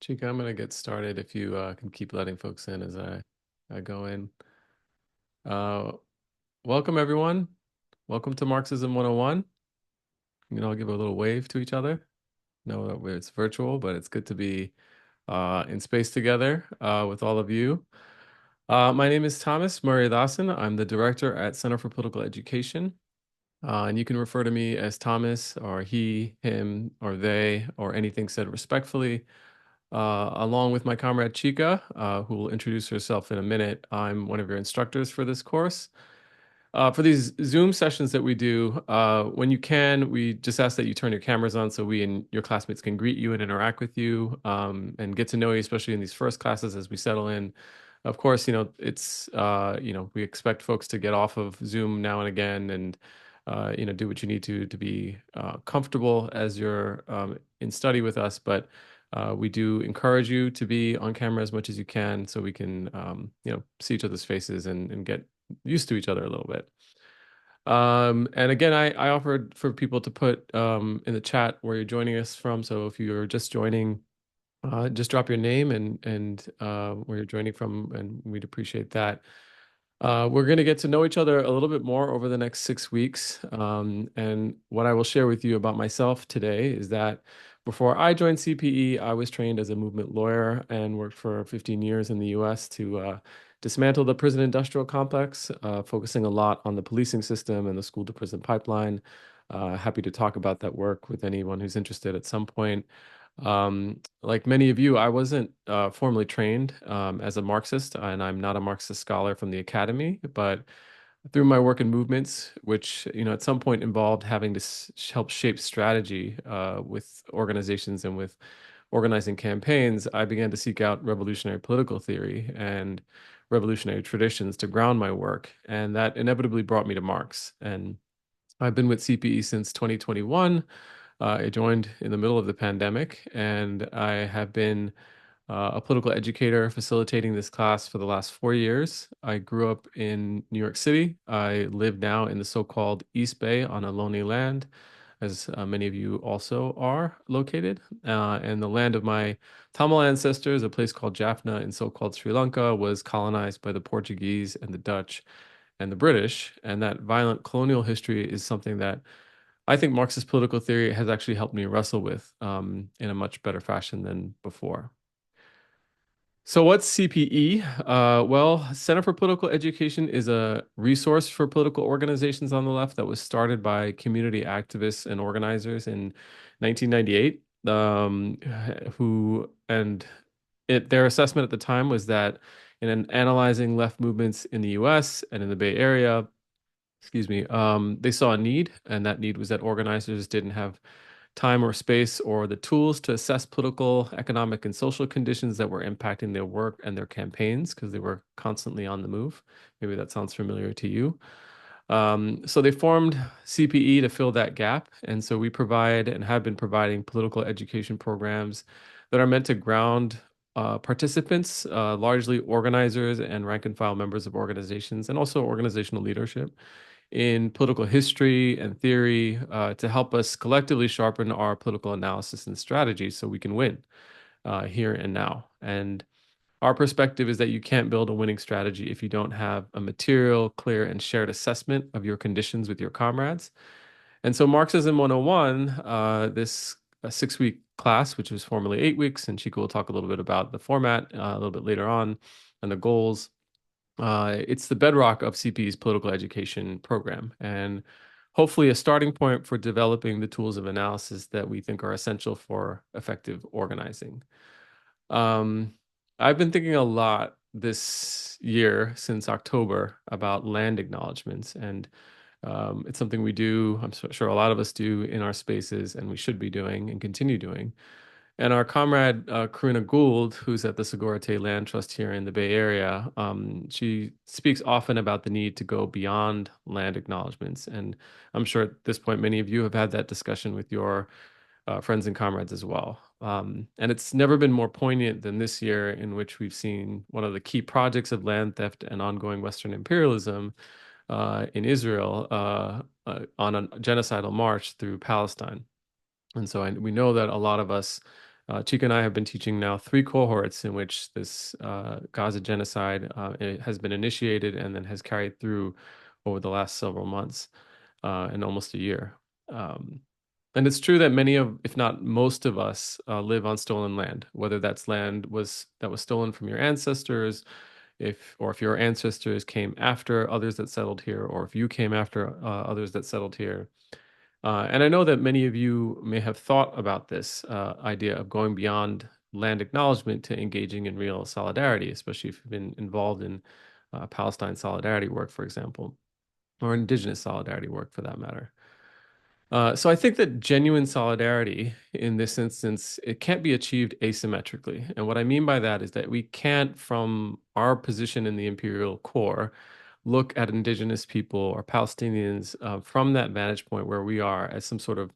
Chica, I'm going to get started if you can keep letting folks in as I go in. Uh, Welcome, everyone. Welcome to Marxism 101. You can all give a little wave to each other. Know that it's virtual, but it's good to be in space together with all of you. My name is Thomas Murray Dawson. I'm the director at Center for Political Education. And you can refer to me as Thomas or he, him, or they, or anything said respectfully. Along with my comrade Chica, who will introduce herself in a minute. I'm one of your instructors for this course. For these Zoom sessions that we do, when you can, we just ask that you turn your cameras on so we and your classmates can greet you and interact with you and get to know you, especially in these first classes as we settle in. Of course, we expect folks to get off of Zoom now and again and, do what you need to be comfortable as you're in study with us. But we do encourage you to be on camera as much as you can so we can, see each other's faces and get used to each other a little bit. And again, I offered for people to put in the chat where you're joining us from. So if you're just joining, just drop your name and where you're joining from, and we'd appreciate that. We're going to get to know each other a little bit more over the next 6 weeks. And what I will share with you about myself today is that before I joined CPE, I was trained as a movement lawyer and worked for 15 years in the US to dismantle the prison industrial complex, focusing a lot on the policing system and the school to prison pipeline. Happy to talk about that work with anyone who's interested at some point. Like many of you, I wasn't formally trained as a Marxist, and I'm not a Marxist scholar from the academy, but through my work in movements, which, at some point involved having to help shape strategy with organizations and with organizing campaigns, I began to seek out revolutionary political theory and revolutionary traditions to ground my work. And that inevitably brought me to Marx. And I've been with CPE since 2021. I joined in the middle of the pandemic, and I have been a political educator facilitating this class for the last 4 years. I grew up in New York City. I live now in the so-called East Bay on a lonely land, as many of you also are located. And the land of my Tamil ancestors, a place called Jaffna in so-called Sri Lanka, was colonized by the Portuguese and the Dutch and the British. And that violent colonial history is something that I think Marxist political theory has actually helped me wrestle with in a much better fashion than before. So what's CPE? Well, Center for Political Education is a resource for political organizations on the left that was started by community activists and organizers in 1998, their assessment at the time was that in analyzing left movements in the US and in the Bay Area, they saw a need, and that need was that organizers didn't have time or space or the tools to assess political, economic, and social conditions that were impacting their work and their campaigns because they were constantly on the move. Maybe that sounds familiar to you. So they formed CPE to fill that gap. And so we provide and have been providing political education programs that are meant to ground participants, largely organizers and rank and file members of organizations, and also organizational leadership in political history and theory to help us collectively sharpen our political analysis and strategy so we can win here and now. And our perspective is that you can't build a winning strategy if you don't have a material, clear, and shared assessment of your conditions with your comrades. And so Marxism 101, this 6-week class, which was formerly 8 weeks, and Chico will talk a little bit about the format a little bit later on and the goals. It's the bedrock of CP's political education program, and hopefully a starting point for developing the tools of analysis that we think are essential for effective organizing. Um, I've been thinking a lot this year since October about land acknowledgements, and it's something we do, I'm sure a lot of us do in our spaces, and we should be doing and continue doing. And our comrade Karina Gould, who's at the Segurate Land Trust here in the Bay Area, she speaks often about the need to go beyond land acknowledgements. And I'm sure at this point, many of you have had that discussion with your friends and comrades as well. And it's never been more poignant than this year, in which we've seen one of the key projects of land theft and ongoing Western imperialism in Israel on a genocidal march through Palestine. And so we know that a lot of us Chika and I have been teaching now three cohorts in which this Gaza genocide it has been initiated and then has carried through over the last several months and almost a year. Um, and it's true that many of, if not most of us, live on stolen land, whether that's land that was stolen from your ancestors, if your ancestors came after others that settled here, or if you came after others that settled here. And I know that many of you may have thought about this idea of going beyond land acknowledgement to engaging in real solidarity, especially if you've been involved in Palestine solidarity work, for example, or indigenous solidarity work for that matter. So I think that genuine solidarity in this instance, it can't be achieved asymmetrically. And what I mean by that is that we can't, from our position in the imperial core, look at indigenous people or Palestinians from that vantage point where we are as some sort of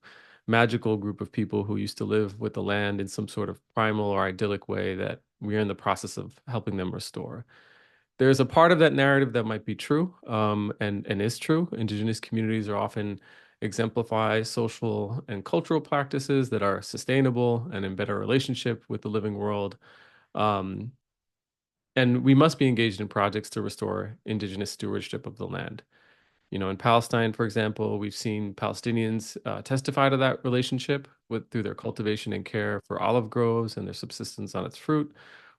magical group of people who used to live with the land in some sort of primal or idyllic way that we're in the process of helping them restore. There's a part of that narrative that might be true, and is true. Indigenous communities are often exemplify social and cultural practices that are sustainable and in better relationship with the living world. Um, and we must be engaged in projects to restore indigenous stewardship of the land. In Palestine, for example, we've seen Palestinians testify to that relationship through their cultivation and care for olive groves and their subsistence on its fruit,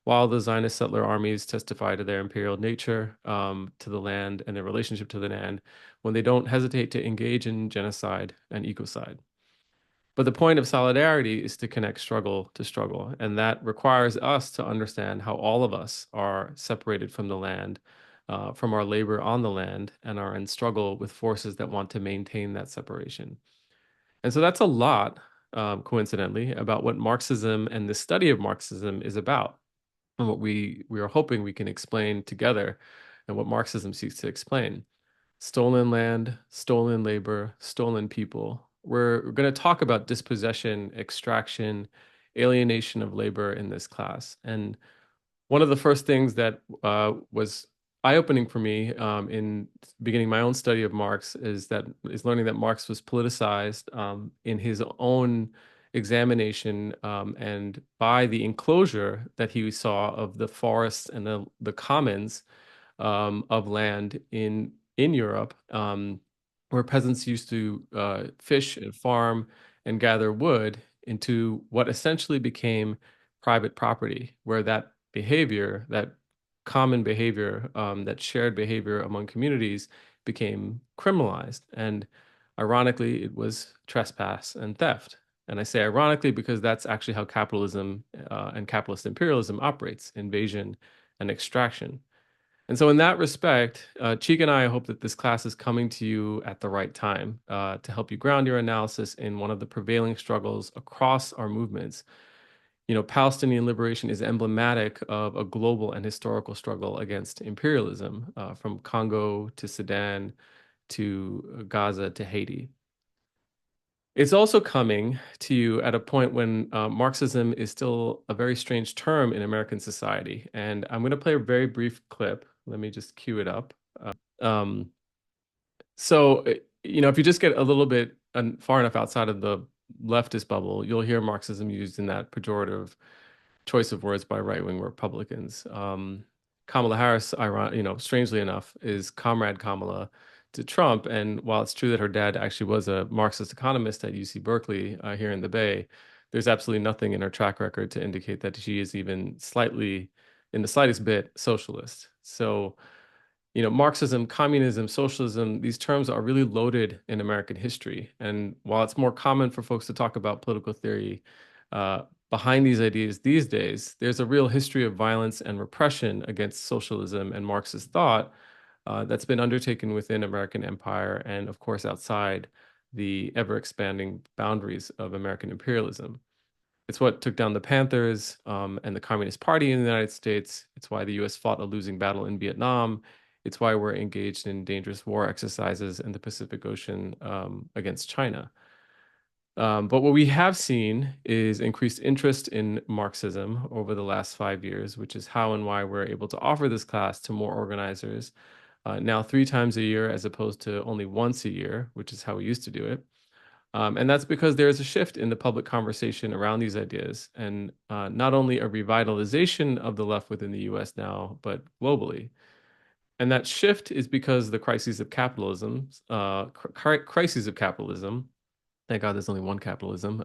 while the Zionist settler armies testify to their imperial nature to the land and their relationship to the land when they don't hesitate to engage in genocide and ecocide. But the point of solidarity is to connect struggle to struggle, and that requires us to understand how all of us are separated from the land, from our labor on the land, and are in struggle with forces that want to maintain that separation. And so that's a lot, coincidentally, about what Marxism and the study of Marxism is about, and what we are hoping we can explain together, and what Marxism seeks to explain. Stolen land, stolen labor, stolen people. We're going to talk about dispossession, extraction, alienation of labor in this class. And one of the first things that was eye-opening for me in beginning my own study of Marx is learning that Marx was politicized in his own examination and by the enclosure that he saw of the forests and the commons of land in Europe, where peasants used to fish and farm and gather wood into what essentially became private property, where that behavior, that common behavior, that shared behavior among communities became criminalized. And ironically, it was trespass and theft. And I say ironically because that's actually how capitalism and capitalist imperialism operates: invasion and extraction. And so, in that respect, Cheek and I hope that this class is coming to you at the right time to help you ground your analysis in one of the prevailing struggles across our movements. Palestinian liberation is emblematic of a global and historical struggle against imperialism, from Congo to Sudan to Gaza to Haiti. It's also coming to you at a point when Marxism is still a very strange term in American society. And I'm going to play a very brief clip. Let me just cue it up. Um, if you just get a little bit far enough outside of the leftist bubble, you'll hear Marxism used in that pejorative choice of words by right-wing Republicans. Kamala Harris, strangely enough, is Comrade Kamala to Trump. And while it's true that her dad actually was a Marxist economist at UC Berkeley here in the Bay, there's absolutely nothing in her track record to indicate that she is even slightly, in the slightest bit, socialist. So, Marxism, communism, socialism, these terms are really loaded in American history. And while it's more common for folks to talk about political theory behind these ideas these days, there's a real history of violence and repression against socialism and Marxist thought that's been undertaken within American empire and, of course, outside the ever-expanding boundaries of American imperialism. It's what took down the Panthers and the Communist Party in the United States. It's why the US fought a losing battle in Vietnam. It's why we're engaged in dangerous war exercises in the Pacific Ocean against China. But what we have seen is increased interest in Marxism over the last 5 years, which is how and why we're able to offer this class to more organizers, now 3 times a year as opposed to only once a year, which is how we used to do it. And that's because there is a shift in the public conversation around these ideas, and not only a revitalization of the left within the US now, but globally. And that shift is because the crises of capitalism, crises of capitalism, thank God there's only one capitalism,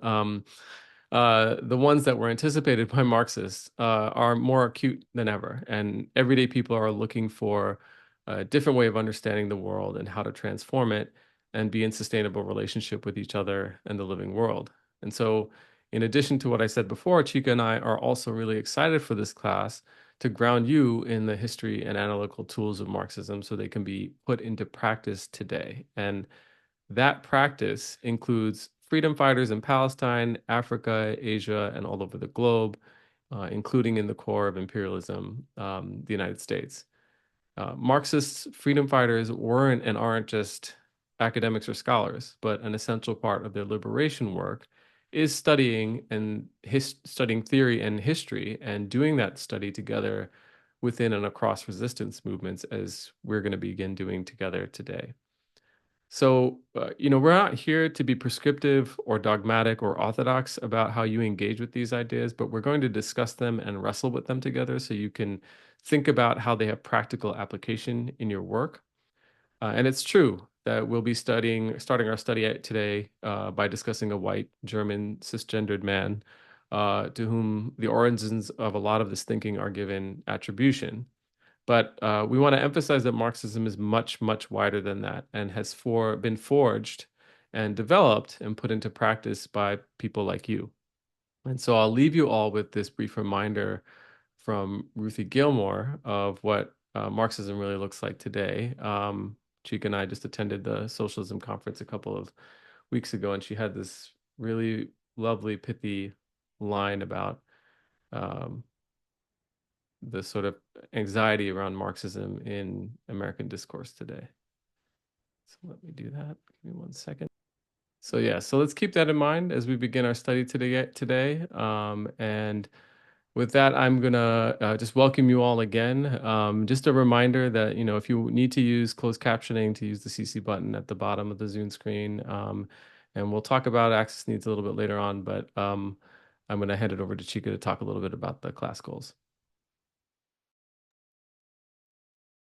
the ones that were anticipated by Marxists are more acute than ever. And everyday people are looking for a different way of understanding the world and how to transform it and be in sustainable relationship with each other and the living world. And so, in addition to what I said before, Chica and I are also really excited for this class to ground you in the history and analytical tools of Marxism so they can be put into practice today. And that practice includes freedom fighters in Palestine, Africa, Asia, and all over the globe, including in the core of imperialism, the United States. Marxist freedom fighters weren't and aren't just academics or scholars, but an essential part of their liberation work is studying theory and history and doing that study together within and across resistance movements, as we're going to begin doing together today. So, we're not here to be prescriptive or dogmatic or orthodox about how you engage with these ideas, but we're going to discuss them and wrestle with them together so you can think about how they have practical application in your work. And it's true that we'll be starting our study today by discussing a white German cisgendered man to whom the origins of a lot of this thinking are given attribution. But we want to emphasize that Marxism is much, much wider than that and has been forged and developed and put into practice by people like you. And so I'll leave you all with this brief reminder from Ruthie Gilmore of what Marxism really looks like today. Chika and I just attended the socialism conference a couple of weeks ago, and she had this really lovely, pithy line about um, the sort of anxiety around Marxism in American discourse today. So let me do that. Give me 1 second. So yeah, so let's keep that in mind as we begin our study today. And with that, I'm gonna just welcome you all again. Just a reminder that, if you need to use closed captioning, to use the CC button at the bottom of the Zoom screen. And we'll talk about access needs a little bit later on, but I'm gonna hand it over to Chika to talk a little bit about the class goals.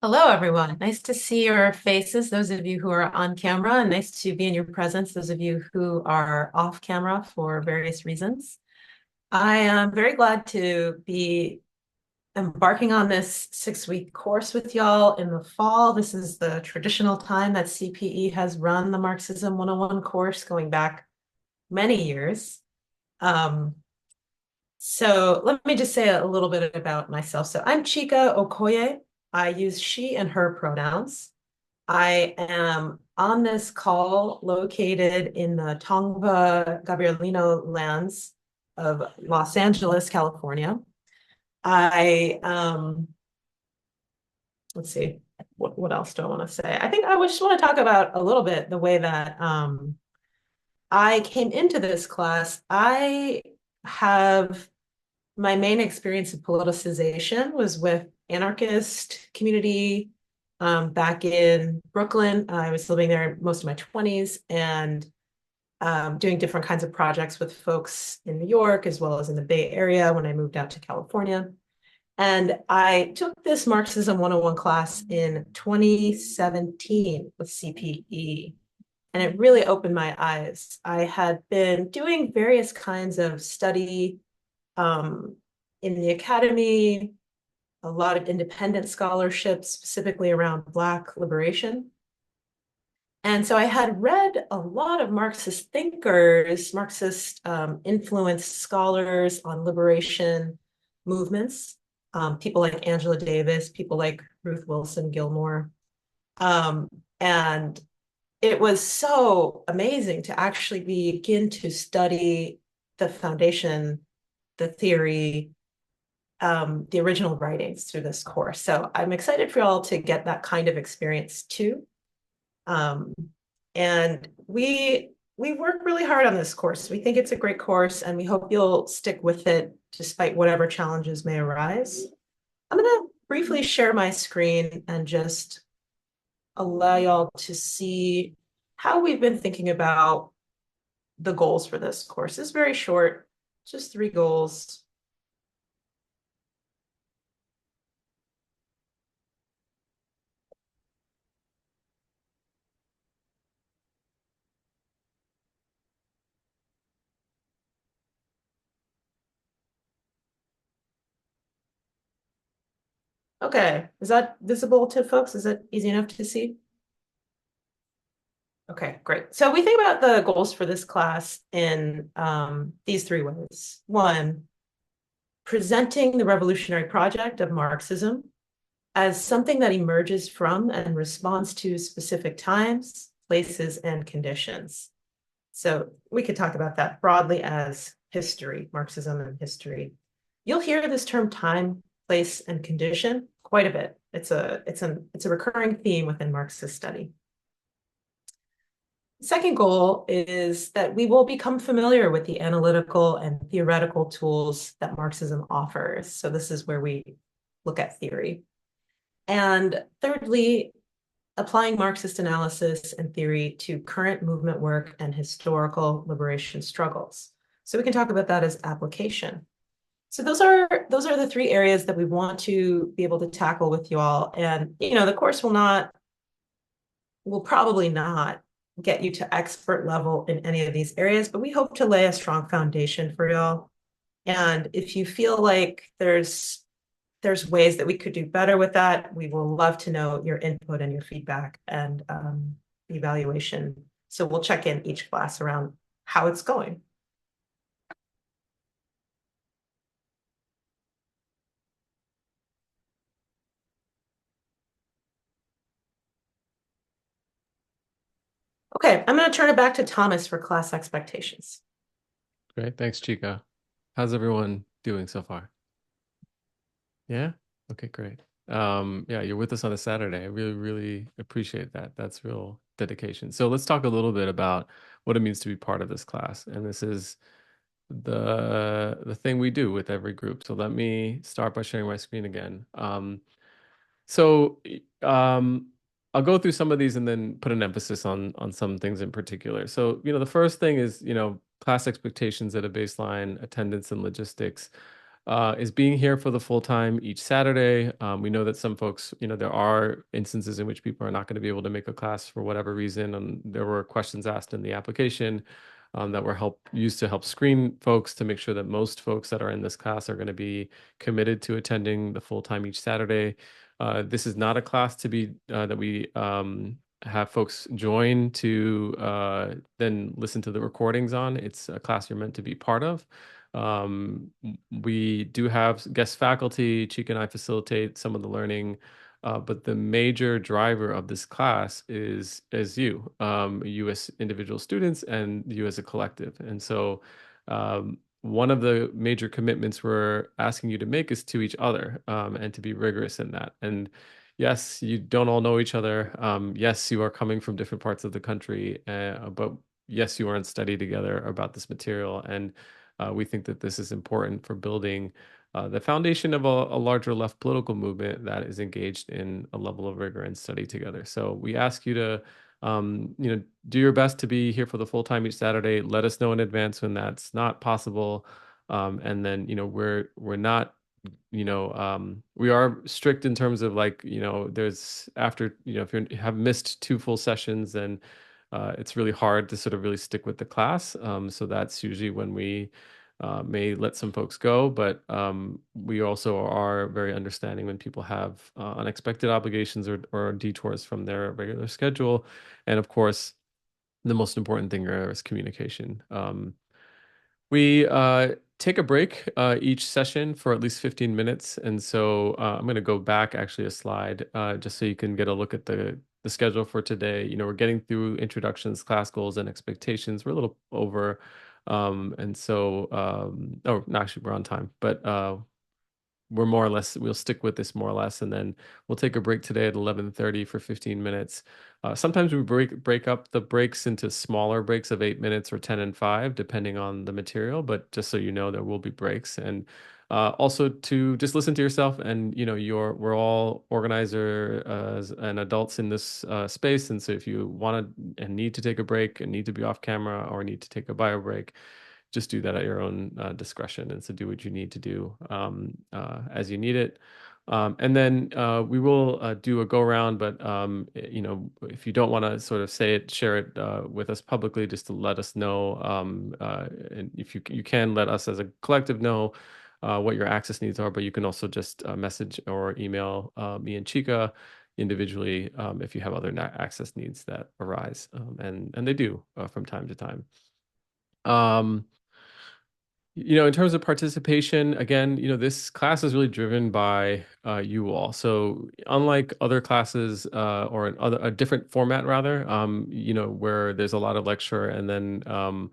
Hello, everyone. Nice to see your faces, those of you who are on camera, and nice to be in your presence, those of you who are off camera for various reasons. I am very glad to be embarking on this 6-week course with y'all in the fall. This is the traditional time that CPE has run the Marxism 101 course going back many years. So let me just say a little bit about myself. So I'm Chika Okoye. I use she and her pronouns. I am on this call located in the Tongva Gabrielino lands of Los Angeles, California. Let's see, what else do I want to say? I think I just want to talk about a little bit the way that I came into this class. I have my main experience of politicization was with anarchist community back in Brooklyn. I was living there most of my 20s and doing different kinds of projects with folks in New York as well as in the Bay Area when I moved out to California. And I took this Marxism 101 class in 2017 with CPE, and it really opened my eyes. I had been doing various kinds of study in the academy, a lot of independent scholarships, specifically around Black liberation. And so I had read a lot of Marxist thinkers, Marxist influenced scholars on liberation movements, people like Angela Davis, people like Ruth Wilson Gilmore. And it was so amazing to actually begin to study the foundation, the theory, the original writings through this course. So I'm excited for y'all to get that kind of experience too. And we work really hard on this course. We think it's a great course and we hope you'll stick with it despite whatever challenges may arise. I'm going to briefly share my screen and just allow y'all to see how we've been thinking about the goals for this course. It's very short, just three goals. Okay, is that visible to folks? Is it easy enough to see? Okay, great. So we think about the goals for this class in these three ways. One, presenting the revolutionary project of Marxism as something that emerges from and responds to specific times, places, and conditions. So we could talk about that broadly as history, Marxism and history. You'll hear this term time, place, and condition quite a bit. It's a recurring theme within Marxist study. Second goal is that we will become familiar with the analytical and theoretical tools that Marxism offers. So this is where we look at theory. And thirdly, applying Marxist analysis and theory to current movement work and historical liberation struggles. So we can talk about that as application. So those are the three areas that we want to be able to tackle with you all. And the course will probably not get you to expert level in any of these areas, but we hope to lay a strong foundation for y'all. And if you feel like there's ways that we could do better with that, we will love to know your input and your feedback and evaluation. So we'll check in each class around how it's going. Okay, I'm going to turn it back to Thomas for class expectations. Great. Thanks, Chica. How's everyone doing so far? Yeah? Okay, great. Yeah, you're with us on a Saturday. I really, really appreciate that. That's real dedication. So let's talk a little bit about what it means to be part of this class. And this is the thing we do with every group. So let me start by sharing my screen again. So I'll go through some of these and then put an emphasis on some things in particular. So, the first thing is, class expectations at a baseline, attendance and logistics. Is being here for the full time each Saturday. We know that some folks, there are instances in which people are not going to be able to make a class for whatever reason. And there were questions asked in the application that were used to help screen folks to make sure that most folks that are in this class are going to be committed to attending the full time each Saturday. This is not a class to be that we have folks join to then listen to the recordings on. It's a class you're meant to be part of. We do have guest faculty. Chica and I facilitate some of the learning, but the major driver of this class is you as individual students and you as a collective. And so one of the major commitments we're asking you to make is to each other and to be rigorous in that. And yes, you don't all know each other. Yes, you are coming from different parts of the country, but yes, you are in study together about this material. And we think that this is important for building the foundation of a larger left political movement that is engaged in a level of rigor and study together. So we ask you to, do your best to be here for the full time each Saturday. Let us know in advance when that's not possible. And then, we're not, we are strict in terms of like, there's after, if you have missed two full sessions, then it's really hard to sort of really stick with the class. So that's usually when we may let some folks go, but we also are very understanding when people have unexpected obligations or detours from their regular schedule. And of course, the most important thing there is communication. We take a break each session for at least 15 minutes. And so I'm going to go back actually a slide just so you can get a look at the schedule for today. We're getting through introductions, class goals, and expectations. We're a little over. And so, oh, no, actually, we're on time. But we're more or less we'll stick with this more or less, and then we'll take a break today at 11:30 for 15 minutes. Sometimes we break up the breaks into smaller breaks of 8 minutes or 10 and 5, depending on the material. But just so you know, there will be breaks, and also to just listen to yourself. And we're all organizers and adults in this space, and so if you want to and need to take a break and need to be off camera or need to take a bio break, just do that at your own discretion. And so do what you need to do as you need it. And then we will do a go around, but if you don't want to sort of say it, share it with us publicly, just to let us know. And if you can let us as a collective know what your access needs are, but you can also just message or email me and Chica individually if you have other access needs that arise, and they do from time to time. Um, in terms of participation, again, this class is really driven by you all. So unlike other classes or a different format rather, where there's a lot of lecture and then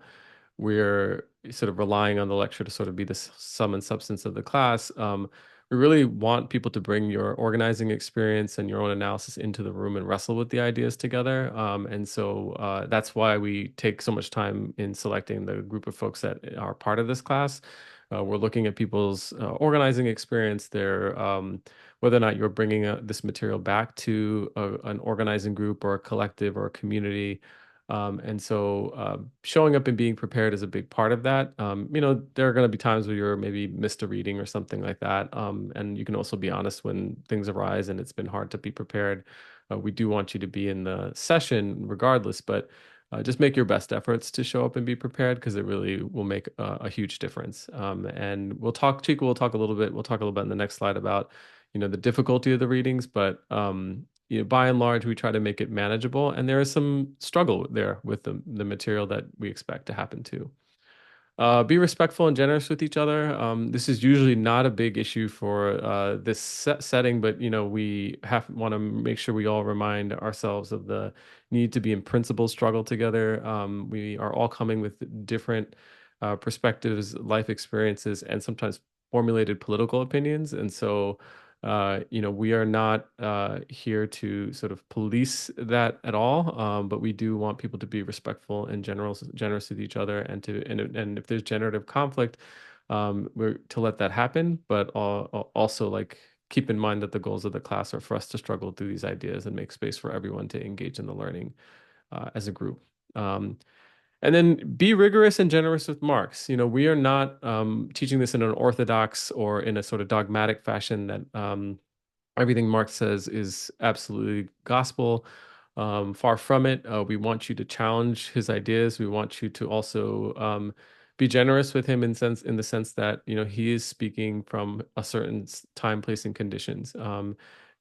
we're sort of relying on the lecture to sort of be the sum and substance of the class. We really want people to bring your organizing experience and your own analysis into the room and wrestle with the ideas together. And so that's why we take so much time in selecting the group of folks that are part of this class. We're looking at people's organizing experience, whether or not you're bringing this material back to an organizing group or a collective or a community. And so showing up and being prepared is a big part of that. There are going to be times where you're maybe missed a reading or something like that. And you can also be honest when things arise and it's been hard to be prepared. We do want you to be in the session regardless, but just make your best efforts to show up and be prepared because it really will make a huge difference. And Chico will talk a little bit, we'll talk a little bit in the next slide about, the difficulty of the readings, but by and large, we try to make it manageable, and there is some struggle there with the material that we expect to happen too. Be respectful and generous with each other. This is usually not a big issue for this setting, but we want to make sure we all remind ourselves of the need to be in principle struggle together. We are all coming with different perspectives, life experiences, and sometimes formulated political opinions, and so. We are not here to sort of police that at all, but we do want people to be respectful and generous with each other, and if there's generative conflict, we're to let that happen, but also like keep in mind that the goals of the class are for us to struggle through these ideas and make space for everyone to engage in the learning as a group. And then be rigorous and generous with Marx. We are not teaching this in an orthodox or in a sort of dogmatic fashion that everything Marx says is absolutely gospel. Far from it. We want you to challenge his ideas. We want you to also be generous with him in the sense that he is speaking from a certain time, place, and conditions.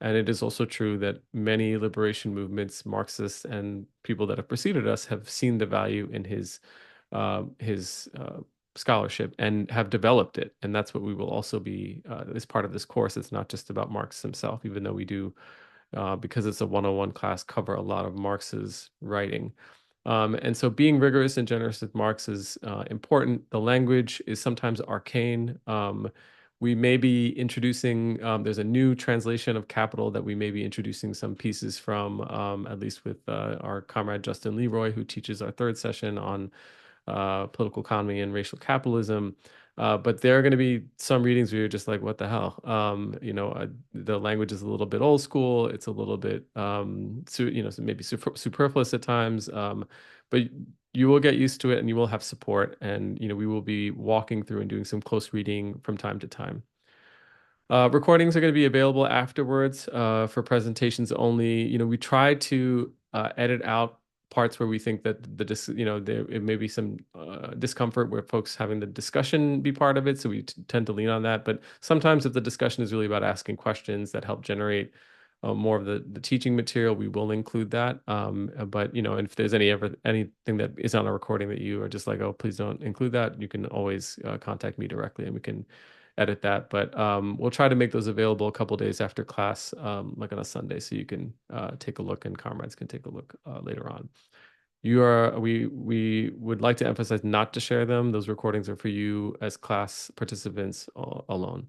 And it is also true that many liberation movements, Marxists and people that have preceded us, have seen the value in his scholarship and have developed it. And that's what we will also be as part of this course. It's not just about Marx himself, even though we do, because it's a 101 class, cover a lot of Marx's writing. And so being rigorous and generous with Marx is important. The language is sometimes arcane. We may be introducing, there's a new translation of Capital that we may be introducing some pieces from, at least with our comrade Justin Leroy, who teaches our third session on political economy and racial capitalism. But there are going to be some readings where you're just like, what the hell? The language is a little bit old school. It's a little bit, maybe superfluous at times. But you will get used to it and you will have support. And, we will be walking through and doing some close reading from time to time. Recordings are going to be available afterwards for presentations only. We try to edit out parts where we think that there may be some discomfort where folks having the discussion be part of it. So we tend to lean on that. But sometimes if the discussion is really about asking questions that help generate more of the teaching material, we will include that. But and if there's anything that is on a recording that you are just like, oh, please don't include that, you can always contact me directly and we can edit that. But we'll try to make those available a couple days after class, like on a Sunday, so you can take a look and comrades can take a look later on. We would like to emphasize not to share them. Those recordings are for you as class participants alone.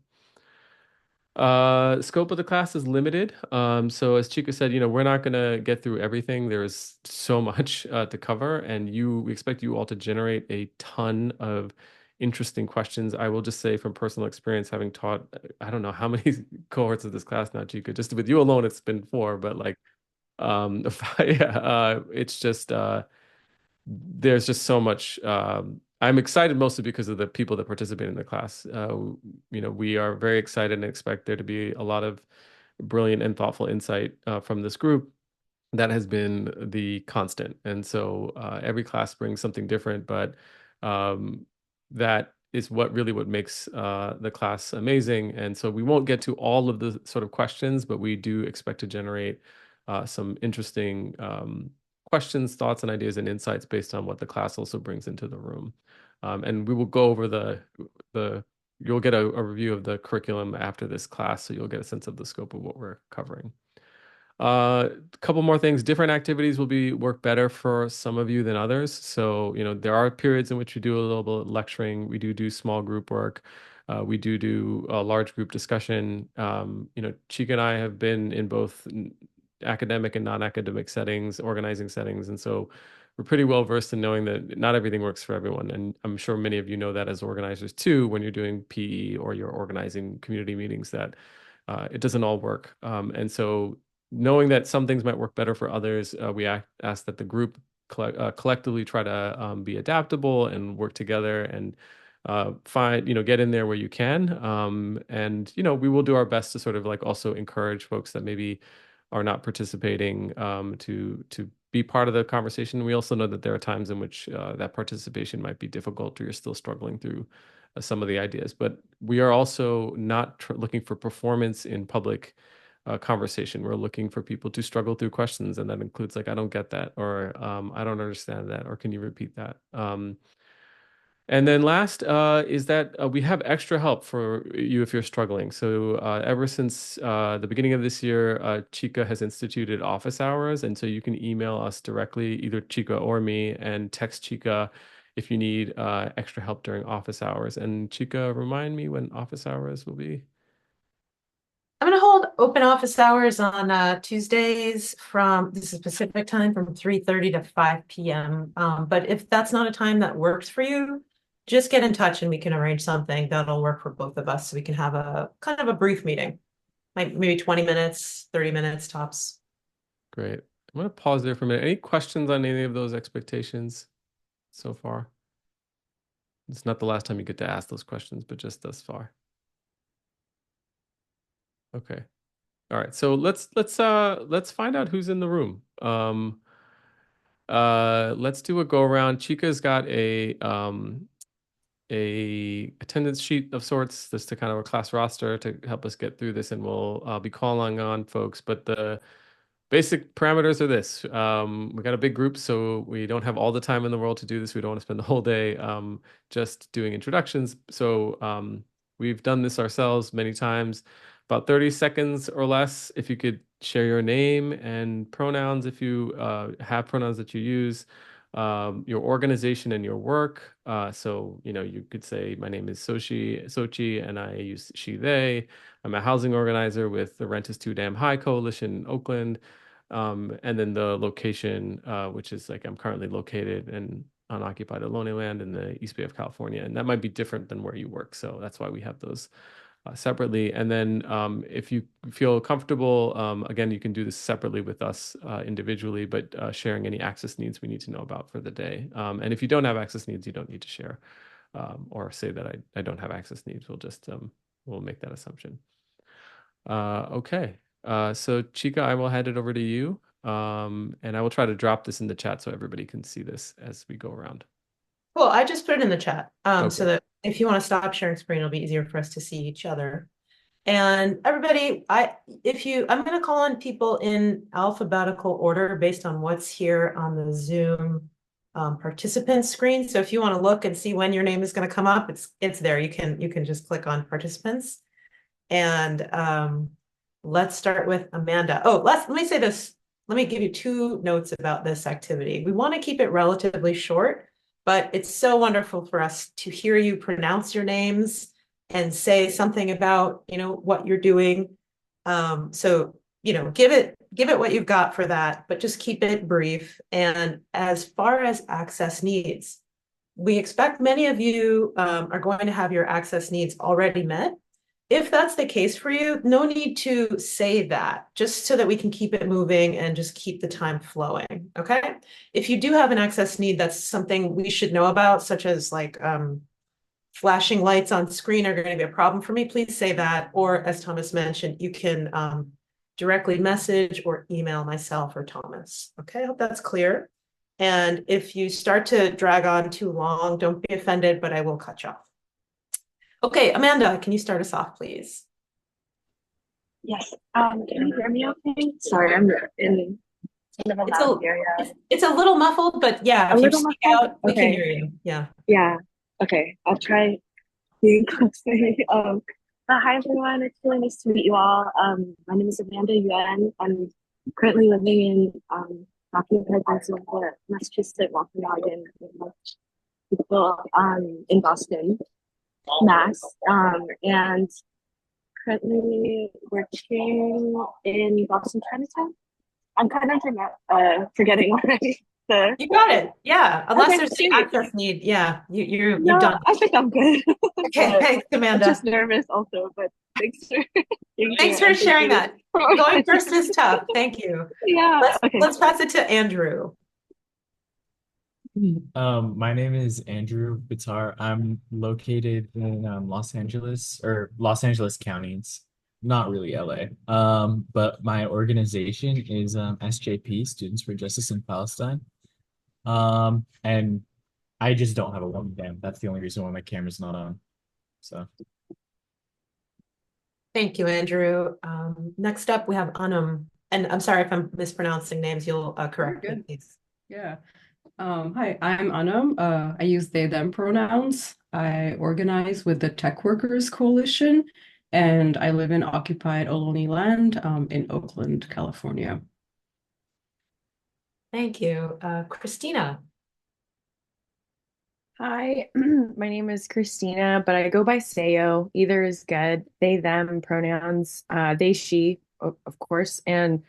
Scope of the class is limited. So as Chica said, we're not gonna get through everything. There's so much to cover, and we expect you all to generate a ton of interesting questions. I will just say from personal experience, having taught, I don't know how many cohorts of this class now, Chica. Just with you alone, it's been four, but like, yeah, it's just there's just so much. I'm excited mostly because of the people that participate in the class. We are very excited and expect there to be a lot of brilliant and thoughtful insight from this group. That has been the constant. And so every class brings something different, but um, that is what makes the class amazing. And so we won't get to all of the sort of questions, but we do expect to generate some interesting questions, thoughts, and ideas and insights based on what the class also brings into the room. And we will go over the you'll get a review of the curriculum after this class, so you'll get a sense of the scope of what we're covering. A couple more things. Different activities will be work better for some of you than others. So, there are periods in which we do a little bit of lecturing. We do small group work. We do a large group discussion. Chika and I have been in both academic and non-academic settings, organizing settings, and so we're pretty well versed in knowing that not everything works for everyone. And I'm sure many of you know that as organizers too, when you're doing PE or you're organizing community meetings, that it doesn't all work. And so knowing that some things might work better for others, we ask that the group collectively try to be adaptable and work together and get in there where you can. And, we will do our best to sort of like also encourage folks that maybe are not participating to be part of the conversation. We also know that there are times in which that participation might be difficult or you're still struggling through some of the ideas. But we are also not looking for performance in public conversation. We're looking for people to struggle through questions, and that includes like, I don't get that, or I don't understand that, or can you repeat that? And then last is that we have extra help for you if you're struggling. So ever since the beginning of this year, Chica has instituted office hours, and so you can email us directly, either Chica or me, and text Chica if you need extra help during office hours. And Chica, remind me when office hours will be. I'm going to hold open office hours on Tuesdays from this is Pacific time from 3:30 to 5 p.m. But if that's not a time that works for you, just get in touch and we can arrange something that'll work for both of us so we can have a kind of a brief meeting, like maybe 20 minutes, 30 minutes tops. Great. I'm going to pause there for a minute. Any questions on any of those expectations so far? It's not the last time you get to ask those questions, but just thus far. Okay. All right. So let's find out who's in the room. Let's do a go around. Chica's got a attendance sheet of sorts, just to kind of a class roster to help us get through this, and we'll be calling on folks. But the basic parameters are this. We got a big group, so we don't have all the time in the world to do this. We don't want to spend the whole day just doing introductions. So we've done this ourselves many times. About 30 seconds or less, if you could share your name and pronouns, if you have pronouns that you use, your organization and your work. So, you could say, my name is Sochi, and I use she, they. I'm a housing organizer with the Rent is Too Damn High Coalition in Oakland. And then the location, which is like I'm currently located in unoccupied Ohlone land in the East Bay of California. And that might be different than where you work. So that's why we have those separately. And then if you feel comfortable, again, you can do this separately with us individually, but sharing any access needs we need to know about for the day. And if you don't have access needs, you don't need to share or say that I don't have access needs. We'll make that assumption. Okay. So Chica, I will hand it over to you. And I will try to drop this in the chat so everybody can see this as we go around. Cool. I just put it in the chat so Okay. that if you want to stop sharing screen, it'll be easier for us to see each other. And everybody, I'm going to call on people in alphabetical order based on what's here on the Zoom participant screen. So if you want to look and see when your name is going to come up, it's there. You can just click on participants. And let's start with Amanda. Oh, let me say this. Let me give you two notes about this activity. We want to keep it relatively short, but it's so wonderful for us to hear you pronounce your names and say something about, what you're doing. So, give it what you've got for that, but just keep it brief. And as far as access needs, we expect many of you are going to have your access needs already met. If that's the case for you, no need to say that, just so that we can keep it moving and just keep the time flowing. Okay. If you do have an access need, that's something we should know about, such as like flashing lights on screen are going to be a problem for me, please say that. Or as Thomas mentioned, you can directly message or email myself or Thomas. Okay, I hope that's clear. And if you start to drag on too long, don't be offended, but I will cut you off. Okay, Amanda, can you start us off, please? Yes. Can you hear me okay? Sorry, I'm in kind of a It's loud a area. it's a little muffled, but yeah, A if you little speak muffled? out, we can Okay. hear you. Yeah. Yeah. Okay. I'll try being closer. Hi everyone. It's really nice to meet you all. My name is Amanda Yuan. I'm currently living in Rocky Park, Pennsylvania, Massachusetts, Wampanoag, people in Boston, Mass. And currently working in Boston Chinatown. I'm kind of forgetting already. You got it. Yeah. Unless Okay, there's an sweet. access need. Yeah. You've No, done I it. think I'm good. Okay. But Thanks, I'm Amanda. just nervous also, but thanks for being Thanks here for and thank sharing you. that. Going first is tough. Thank you. Yeah, Let's okay. let's pass it to Andrew. My name is Andrew Bitar. I'm located in Los Angeles or Los Angeles County. It's not really LA. But my organization is SJP, Students for Justice in Palestine. And I just don't have a webcam. That's the only reason why my camera's not on. So Thank you, Andrew. Next up, we have Anum. And I'm sorry if I'm mispronouncing names. You'll You're correct me, good. please. Yeah. Hi, I'm Anam. I use they, them pronouns. I organize with the Tech Workers Coalition, and I live in occupied Ohlone land in Oakland, California. Thank you. Christina. Hi, my name is Christina, but I go by Sayo. Either is good. They, them pronouns. They, she, of course. And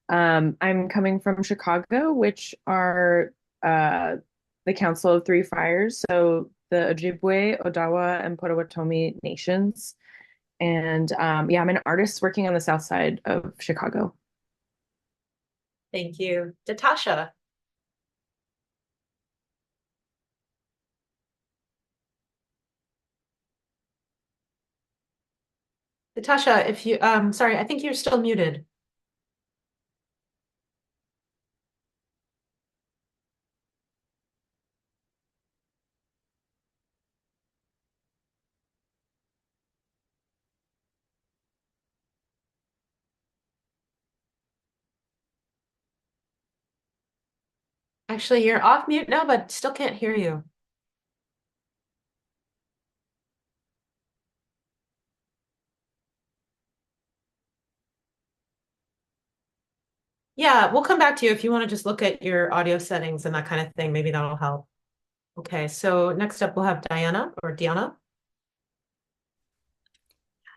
I'm coming from Chicago, which are the Council of Three Fires. So the Ojibwe, Odawa, and Potawatomi nations. And yeah, I'm an artist working on the south side of Chicago. Thank you. Natasha. Natasha, if you sorry, I think you're still muted. Actually, you're off mute now, but still can't hear you. Yeah, we'll come back to you if you want to just look at your audio settings and that kind of thing. Maybe that'll help. Okay, so next up we'll have Diana or Diana.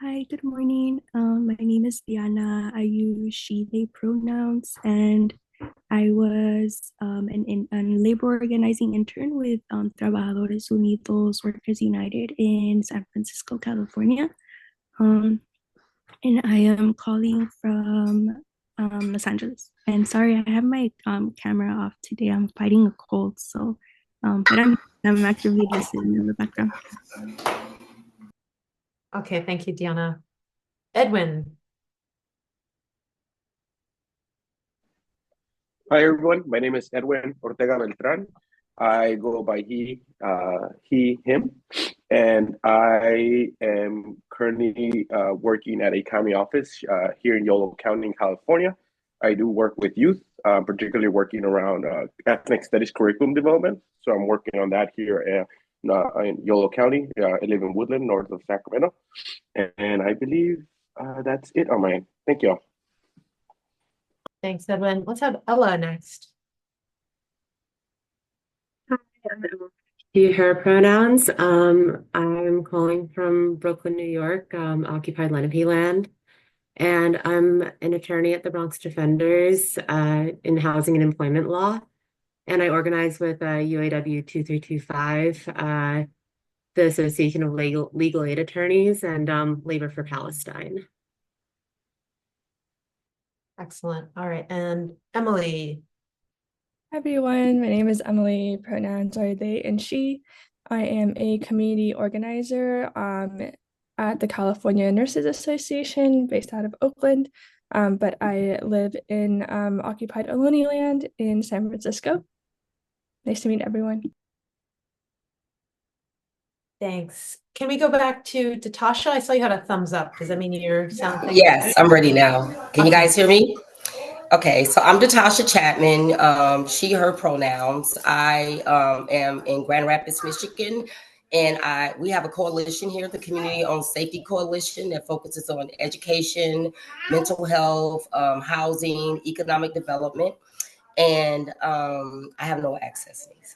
Hi, good morning. My name is Diana. I use she, they pronouns, and I was a labor organizing intern with Trabajadores Unidos Workers United in San Francisco, California. And I am calling from Los Angeles. And sorry, I have my camera off today. I'm fighting a cold, so but I'm actively listening in the background. Okay, thank you, Diana. Edwin. Hi everyone, my name is Edwin Ortega Beltran. I go by he, him, and I am currently working at a county office here in Yolo County, California. I do work with youth, particularly working around ethnic studies curriculum development. So I'm working on that here in Yolo County. I live in Woodland, north of Sacramento, and I believe that's it on my end. Thank you all. Thanks, Edwin. Let's have Ella next. Hi, I'm Emma. He, her pronouns. I'm calling from Brooklyn, New York, occupied Lenape land, and I'm an attorney at the Bronx Defenders in housing and employment law, and I organize with UAW 2325, the Association of Legal Aid Attorneys, and Labor for Palestine. Excellent. All right. And Emily. Hi everyone, my name is Emily. Pronouns are they and she. I am a community organizer at the California Nurses Association based out of Oakland, but I live in occupied Ohlone land in San Francisco. Nice to meet everyone. Thanks. Can we go back to Tasha? I saw you had a thumbs up. Does that mean your sound thing? Yes, I'm ready now. Can you guys hear me? Okay, so I'm Natasha Chapman, she, her pronouns. I am in Grand Rapids, Michigan, and we have a coalition here, the Community Owned Safety Coalition, that focuses on education, mental health, housing, economic development, and I have no access needs.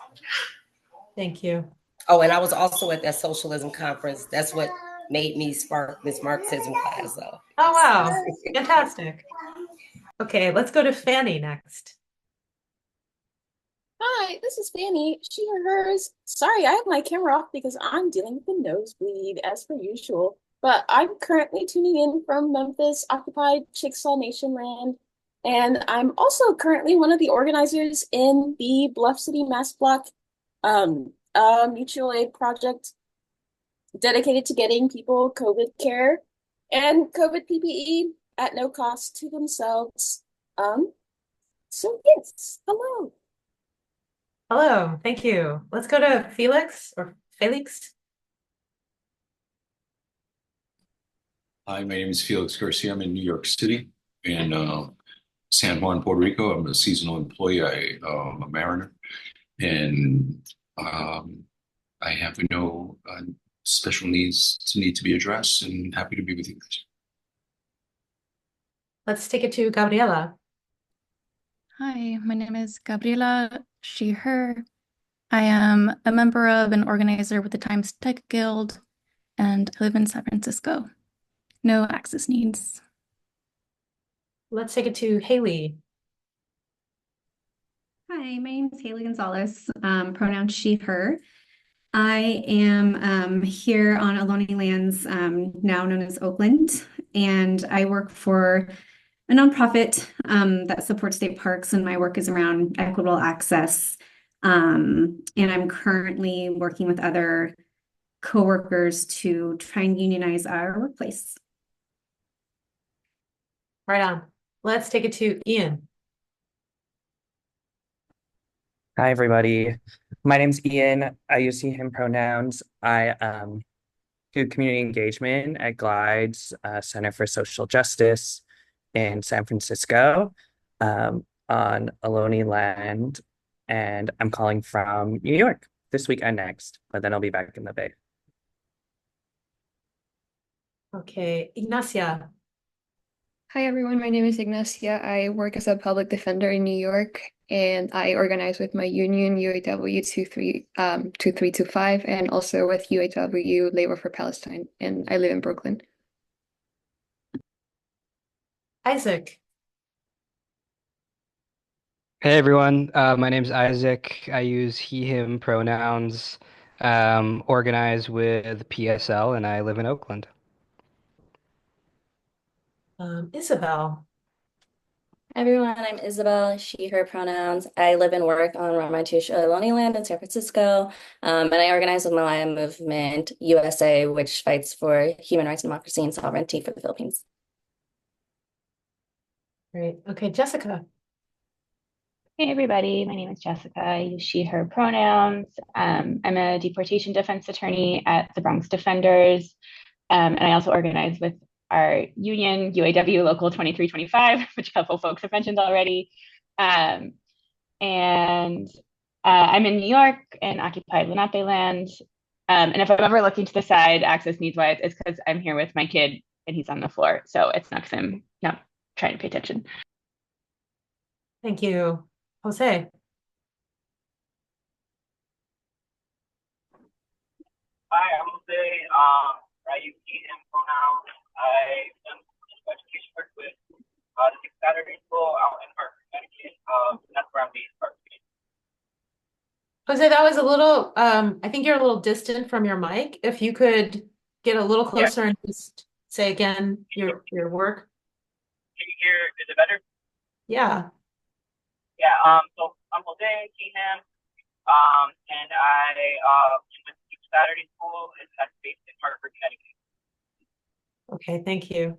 Thank you. Oh, and I was also at that socialism conference. That's what made me spark this Marxism class, though. Oh, wow. Fantastic. Okay, let's go to Fanny next. Hi, this is Fanny. She or hers. Sorry, I have my camera off because I'm dealing with a nosebleed as per usual. But I'm currently tuning in from Memphis, occupied Chickasaw Nation land. And I'm also currently one of the organizers in the Bluff City Mass Block mutual aid project dedicated to getting people COVID care and COVID PPE at no cost to themselves. So yes, hello. Hello, thank you. Let's go to Felix or Felix. Hi, my name is Felix Garcia. I'm in New York City and San Juan, Puerto Rico. I'm a seasonal employee. I'm a mariner, and I have no special needs to need to be addressed, and happy to be with you guys. Let's take it to Gabriela. Hi, my name is Gabriela, she, her. I am a member of and organizer with the Times Tech Guild, and I live in San Francisco. No access needs. Let's take it to Haley. Hi, my name is Haley Gonzalez, pronoun she, her. I am here on Ohlone lands, now known as Oakland, and I work for a nonprofit that supports state parks, and my work is around equitable access. And I'm currently working with other coworkers to try and unionize our workplace. Right on. Let's take it to Ian. Hi, everybody. My name's Ian. I use he, him pronouns. I do community engagement at Glides Center for Social Justice in San Francisco on Ohlone land. And I'm calling from New York this week and next, but then I'll be back in the Bay. Okay, Ignacia. Hi everyone, my name is Ignacia. I work as a public defender in New York, and I organize with my union UAW 2325 and also with UAW Labor for Palestine, and I live in Brooklyn. Isaac. Hey everyone, my name's Isaac. I use he, him pronouns, organize with PSL, and I live in Oakland. Isabel. Everyone, I'm Isabel, she, her pronouns. I live and work on Ramaytush Ohlone land in San Francisco, and I organize with Malaya Movement USA, which fights for human rights, democracy, and sovereignty for the Philippines. Great. Okay, Jessica. Hey everybody, my name is Jessica. I use she, her pronouns. I'm a deportation defense attorney at the Bronx Defenders, and I also organize with our union, UAW Local 2325, which a couple folks have mentioned already. I'm in New York and occupied Lenape land. And if I'm ever looking to the side, access needs wise, it's because I'm here with my kid and he's on the floor. So it's not because I'm not trying to pay attention. Thank you. Jose. I use he, him pronouns. I've done education work with the Sixth Saturday School out in Hartford, Connecticut. That's where I'm based, Hartford. Jose, that was a little, I think you're a little distant from your mic. If you could get a little closer and just say again your work. Can you hear? Is it better? Yeah. Yeah. So I'm Jose, he, him. And I with Sixth Saturday School is that's based in Hartford, Connecticut. Okay, thank you.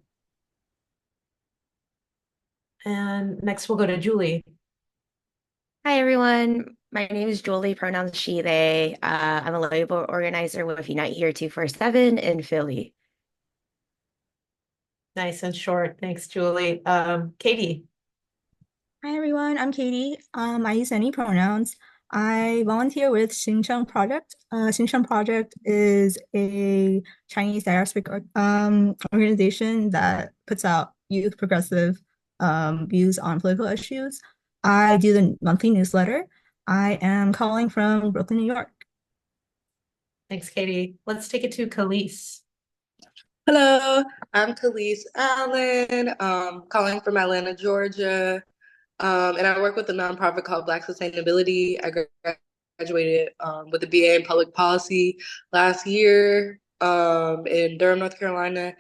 And next we'll go to Julie. Hi, everyone. My name is Julie, pronouns she, they. I'm a labor organizer with Unite Here 247 in Philly. Nice and short. Thanks, Julie. Katie. Hi everyone, I'm Katie. I use any pronouns. I volunteer with Xincheng Project. Xincheng Project is a Chinese diasporic organization that puts out youth progressive views on political issues. I do the monthly newsletter. I am calling from Brooklyn, New York. Thanks, Katie. Let's take it to Khalees. Hello, I'm Khalees Allen, calling from Atlanta, Georgia. And I work with a nonprofit called Black Sustainability. I graduated with a BA in public policy last year in Durham, North Carolina.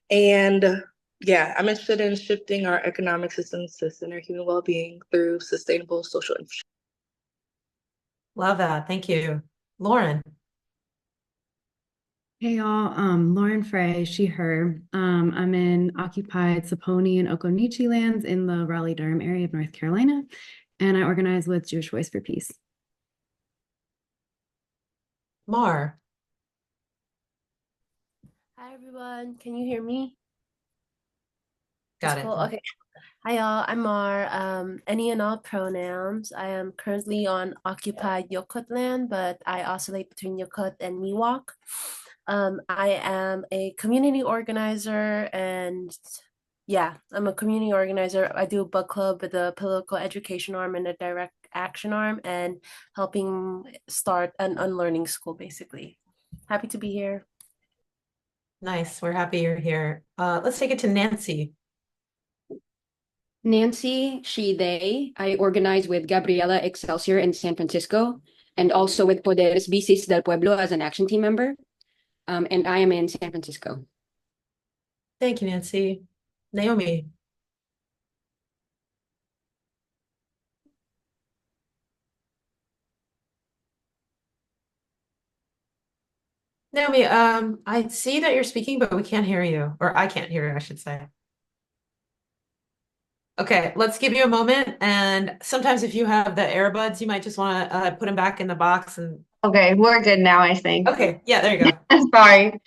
And yeah, I'm interested in shifting our economic systems to center human well-being through sustainable social infrastructure. Love that. Thank you. Lauren. Hey y'all, Lauren Frey, she, her. I'm in occupied Saponi and Occoneechee lands in the Raleigh-Durham area of North Carolina, and I organize with Jewish Voice for Peace. Mar. Hi everyone, can you hear me? Got That's it. cool. Okay. Hi y'all, I'm Mar. Any and all pronouns. I am currently on occupied Yokut land, but I oscillate between Yokut and Miwok. I am a community organizer, and yeah, I'm a community organizer. I do a book club with the political education arm and the direct action arm, and helping start an unlearning school, basically. Happy to be here. Nice. We're happy you're here. Let's take it to Nancy. Nancy, she, they. I organize with Gabriela Excelsior in San Francisco, and also with Poderes Bicis del Pueblo as an action team member. And I am in San Francisco. Thank you, Nancy. Naomi. Naomi, I see that you're speaking, but we can't hear you, or I can't hear you, I should say. Okay, let's give you a moment, and sometimes if you have the earbuds, you might just want to put them back in the box and. Okay, we're good now, I think. Okay, yeah, there you go. Sorry.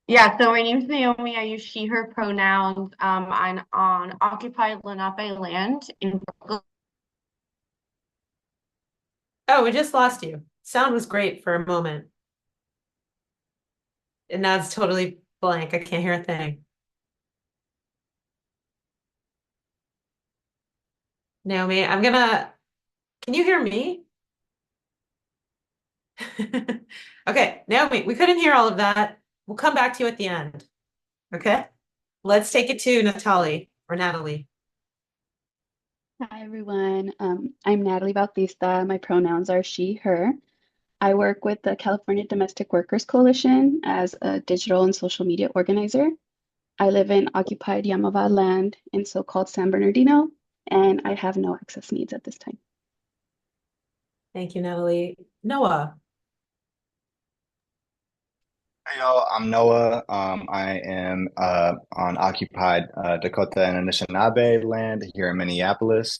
Yeah, so my name's Naomi. I use she, her pronouns. I'm on occupied Lenape land in Brooklyn. Oh, we just lost you. Sound was great for a moment. And now it's totally blank. I can't hear a thing. Naomi, can you hear me? Okay, Naomi, we couldn't hear all of that. We'll come back to you at the end. Okay? Let's take it to Natalie or Natalie. Hi, everyone. I'm Natalie Bautista. My pronouns are she, her. I work with the California Domestic Workers Coalition as a digital and social media organizer. I live in occupied Yamava land in so-called San Bernardino, and I have no access needs at this time. Thank you, Natalie. Noah. Hey y'all, I'm Noah. I am on occupied Dakota and Anishinaabe land here in Minneapolis.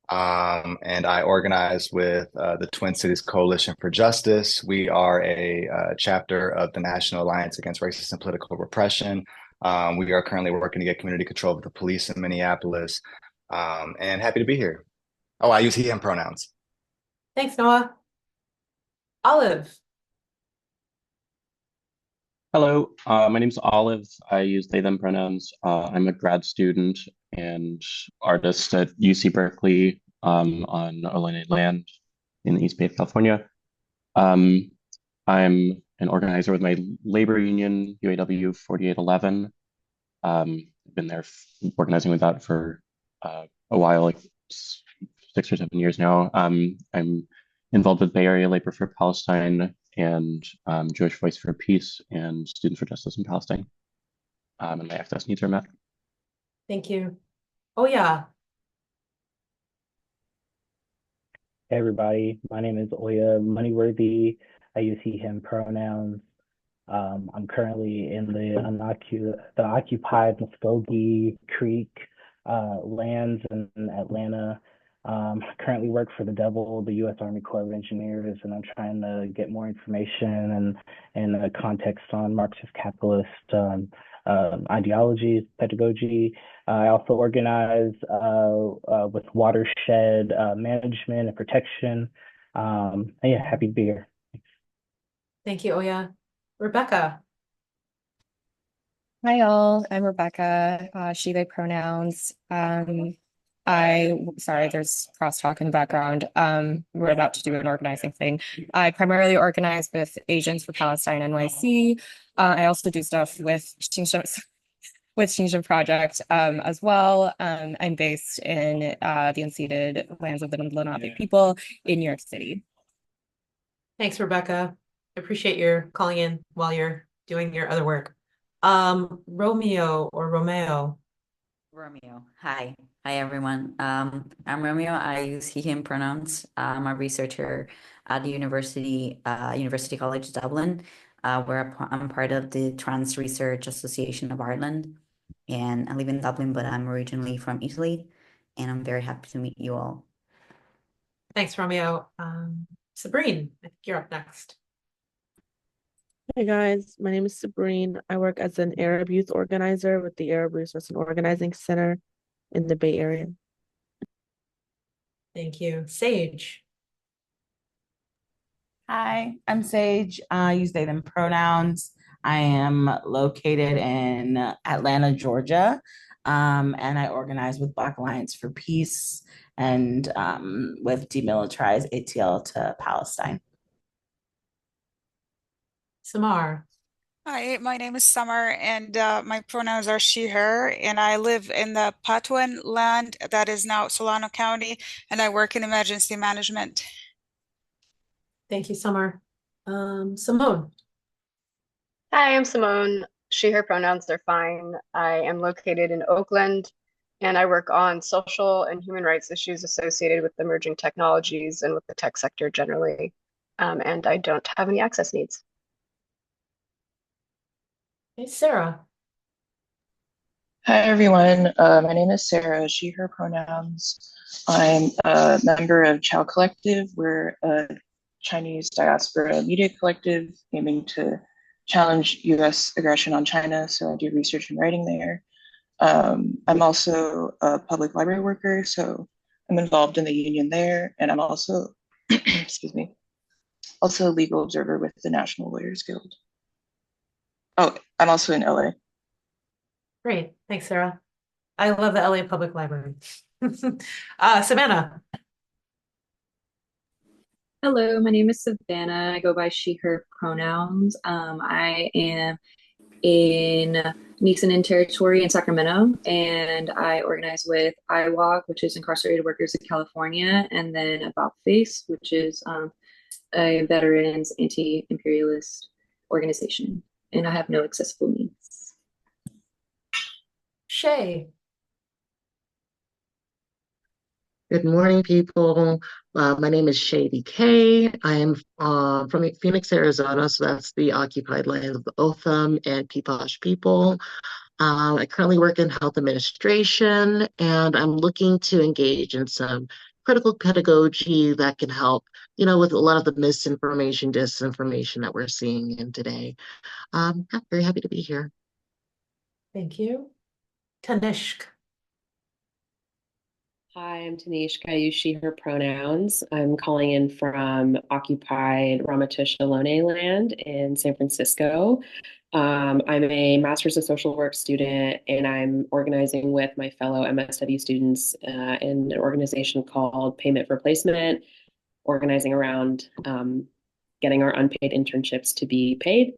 And I organize with the Twin Cities Coalition for Justice. We are a chapter of the National Alliance Against Racist and Political Repression. We are currently working to get community control of the police in Minneapolis, and happy to be here. Oh, I use he, him pronouns. Thanks, Noah. Olive. Hello, my name's Olive. I use they, them pronouns. I'm a grad student and artist at UC Berkeley on Ohlone land in the East Bay of California. I'm an organizer with my labor union, UAW 4811. I've been there organizing with that for a while, like 6 or 7 years now. I'm involved with Bay Area Labor for Palestine and Jewish Voice for Peace and Students for Justice in Palestine. And my access needs are met. Thank you. Oh yeah. Hey everybody, my name is Oya Moneyworthy. I use he, him pronouns. I'm currently in the occupied Muskogee Creek lands in Atlanta. I currently work for the Devil, the U.S. Army Corps of Engineers, and I'm trying to get more information and context on Marxist capitalist ideologies, pedagogy. I also organize with watershed management and protection. And yeah, happy to be here. Thank you, Oya. Rebecca. Hi, all. I'm Rebecca, she, they pronouns. Sorry, there's crosstalk in the background. We're about to do an organizing thing. I primarily organize with Asians for Palestine NYC. I also do stuff with Xinjiang Project as well. I'm based in the unceded lands of the Lenape people in New York City. Thanks, Rebecca. I appreciate your calling in while you're doing your other work. Romeo or Romeo. Romeo. Hi. Hi, everyone. I'm Romeo. I use he, him pronouns. I'm a researcher at the University College Dublin, where I'm part of the Trans Research Association of Ireland. And I live in Dublin, but I'm originally from Italy. And I'm very happy to meet you all. Thanks, Romeo. Sabrine, I think you're up next. Hey guys, my name is Sabrine. I work as an Arab youth organizer with the Arab Resource and Organizing Center in the Bay Area. Thank you. Sage. Hi, I'm Sage. I use they, them pronouns. I am located in Atlanta, Georgia, and I organize with Black Alliance for Peace and with Demilitarize ATL to Palestine. Samar. Hi, my name is Summer, and my pronouns are she, her, and I live in the Patwin land that is now Solano County, and I work in emergency management. Thank you, Summer. Simone. Hi, I'm Simone. She, her pronouns are fine. I am located in Oakland, and I work on social and human rights issues associated with emerging technologies and with the tech sector generally. And I don't have any access needs. Hey, Sarah. Hi, everyone. My name is Sarah, she, her pronouns. I'm a member of Chow Collective. We're a Chinese diaspora media collective aiming to challenge US aggression on China. So I do research and writing there. I'm also a public library worker, so I'm involved in the union there. And I'm also, excuse me, also a legal observer with the National Lawyers Guild. Oh, I'm also in LA. Great. Thanks, Sarah. I love the LA Public Library. Savannah. Hello, my name is Savannah. I go by she, her pronouns. I am in Nixon and Territory in Sacramento, and I organize with IWOC, which is Incarcerated Workers of California, and then About Face, which is a veterans anti-imperialist organization. And I have no accessible needs. Shay. Good morning, people. My name is Shady K. I am from Phoenix, Arizona, so that's the occupied land of the Otham and Peepash people. I currently work in health administration, and I'm looking to engage in some critical pedagogy that can help, with a lot of the misinformation, disinformation that we're seeing in today. I'm very happy to be here. Thank you. Tanishq. Hi, I'm Tanishq. I use she, her pronouns. I'm calling in from occupied Ramaytush Ohlone land in San Francisco. I'm a Master's of Social Work student, and I'm organizing with my fellow MSW students in an organization called Payment for Placement, organizing around getting our unpaid internships to be paid.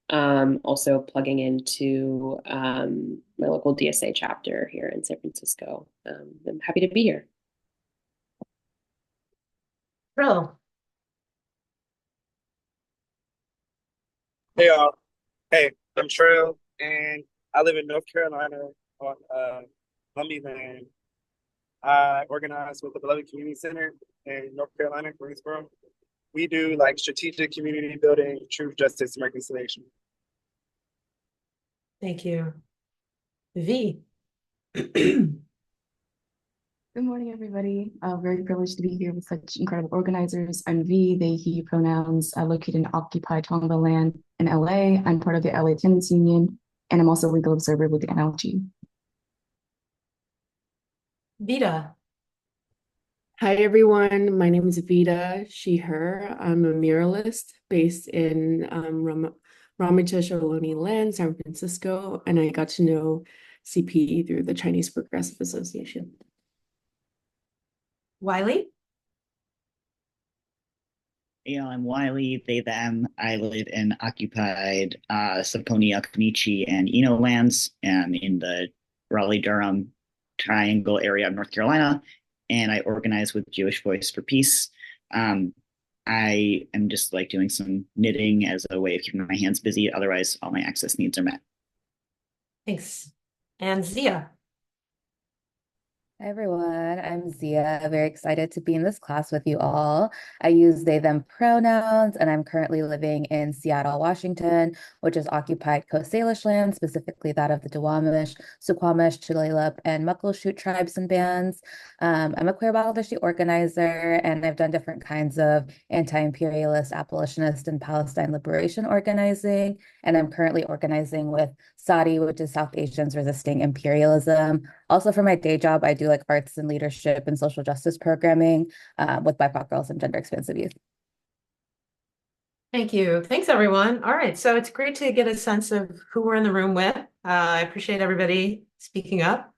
Also plugging into my local DSA chapter here in San Francisco. I'm happy to be here. Trill. Hey y'all. Hey, I'm Trill, and I live in North Carolina on Lummi land. I organize with the Beloved Community Center in North Carolina, Greensboro. We do like strategic community building, truth, justice, and reconciliation. Thank you. V. Good morning, everybody. Very privileged to be here with such incredible organizers. I'm V, they, he pronouns, located in occupied Tongva land in LA. I'm part of the LA Tenants Union, and I'm also a legal observer with the NLG. Vita. Hi, everyone. My name is Vida, she, her. I'm a muralist based in Ramaytush Ohlone land, San Francisco, and I got to know CPE through the Chinese Progressive Association. Wiley. I'm Wiley, they, them. I live in occupied Saponia, Konichi, and Eno lands in the Raleigh-Durham Triangle area of North Carolina, and I organize with Jewish Voice for Peace. I am just like doing some knitting as a way of keeping my hands busy. Otherwise, all my access needs are met. Thanks. And Zia. Hi everyone, I'm Zia. Very excited to be in this class with you all. I use they, them pronouns, and I'm currently living in Seattle, Washington, which is occupied Coast Salish land, specifically that of the Duwamish, Suquamish, Tulalip, and Muckleshoot tribes and bands. I'm a queer Bangladeshi organizer, and I've done different kinds of anti-imperialist, abolitionist, and Palestine liberation organizing. And I'm currently organizing with SADI, which is South Asians Resisting Imperialism. Also, for my day job, I do like arts and leadership and social justice programming with BIPOC girls and gender expansive youth. Thank you. Thanks, everyone. All right. So it's great to get a sense of who we're in the room with. I appreciate everybody speaking up.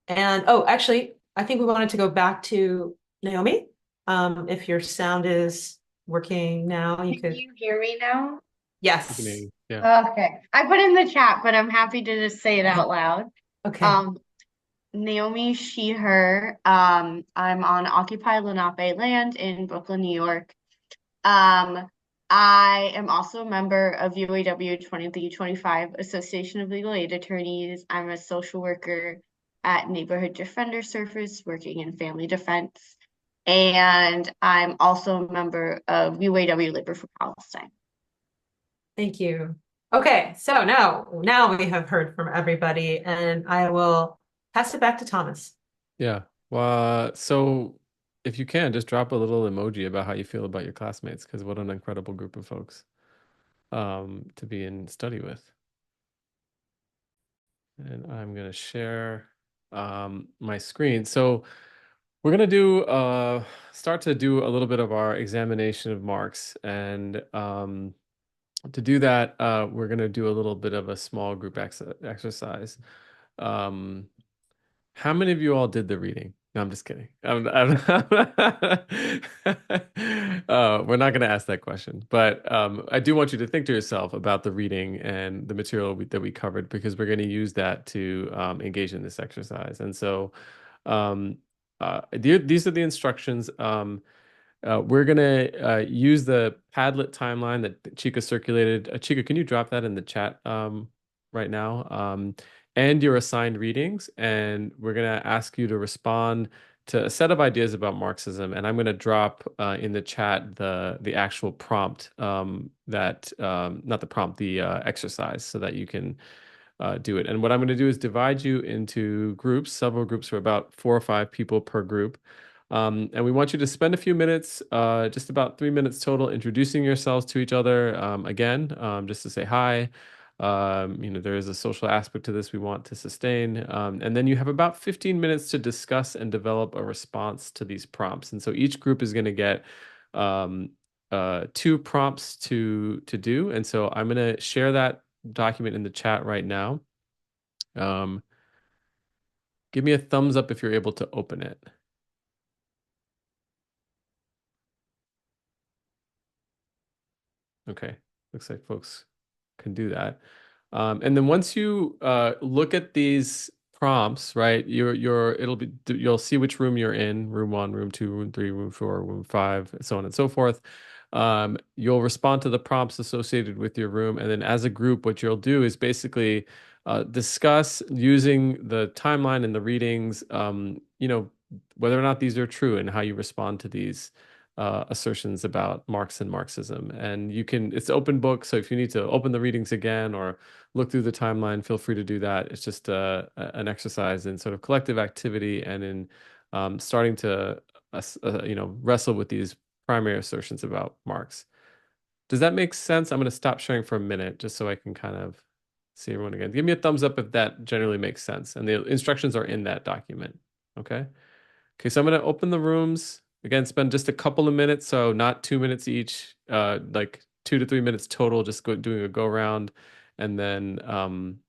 And oh, actually, I think we wanted to go back to Naomi. If your sound is working now, you could. Can you hear me now? Yes. Yeah. Okay. I put in the chat, but I'm happy to just say it out loud. Okay. Naomi, she, her. I'm on occupied Lenape land in Brooklyn, New York. I am also a member of UAW 2025 Association of Legal Aid Attorneys. I'm a social worker at Neighborhood Defender Service, working in family defense. And I'm also a member of UAW Labor for Palestine. Thank you. Okay, so now we have heard from everybody, and I will pass it back to Thomas. Yeah. Well, so if you can, just drop a little emoji about how you feel about your classmates, because what an incredible group of folks to be in study with. And I'm going to share my screen. So we're going to do start to do a little bit of our examination of Marx. And to do that, we're going to do a little bit of a small group exercise. How many of you all did the reading? No, I'm just kidding. We're not going to ask that question, but I do want you to think to yourself about the reading and the material that we covered, because we're going to use that to engage in this exercise. And so these are the instructions. We're going to use the Padlet timeline that Chica circulated. Chica, can you drop that in the chat right now? And your assigned readings, and we're going to ask you to respond to a set of ideas about Marxism, and I'm going to drop in the chat the actual prompt not the prompt, the exercise, so that you can do it. And what I'm going to do is divide you into groups, several groups for about 4 or 5 people per group. And we want you to spend a few minutes, just about 3 minutes total, introducing yourselves to each other again, just to say hi. There is a social aspect to this we want to sustain. And then you have about 15 minutes to discuss and develop a response to these prompts. And so each group is going to get 2 prompts to do. And so I'm going to share that document in the chat right now. Give me a thumbs up if you're able to open it. Okay, looks like folks can do that. And then once you look at these prompts, right, you'll see which room you're in, room 1, room 2, room 3, room 4, room 5, and so on and so forth. You'll respond to the prompts associated with your room, and then as a group, what you'll do is basically discuss using the timeline and the readings, whether or not these are true and how you respond to these assertions about Marx and Marxism. And it's open book, so if you need to open the readings again or look through the timeline, feel free to do that. It's just an exercise in sort of collective activity and in starting to wrestle with these primary assertions about Marx. Does that make sense? I'm going to stop sharing for a minute just so I can kind of see everyone again. Give me a thumbs up if that generally makes sense. And the instructions are in that document. Okay. Okay, so I'm going to open the rooms. Again, spend just a couple of minutes, so not 2 minutes each, like 2 to 3 minutes total, just doing a go round, and then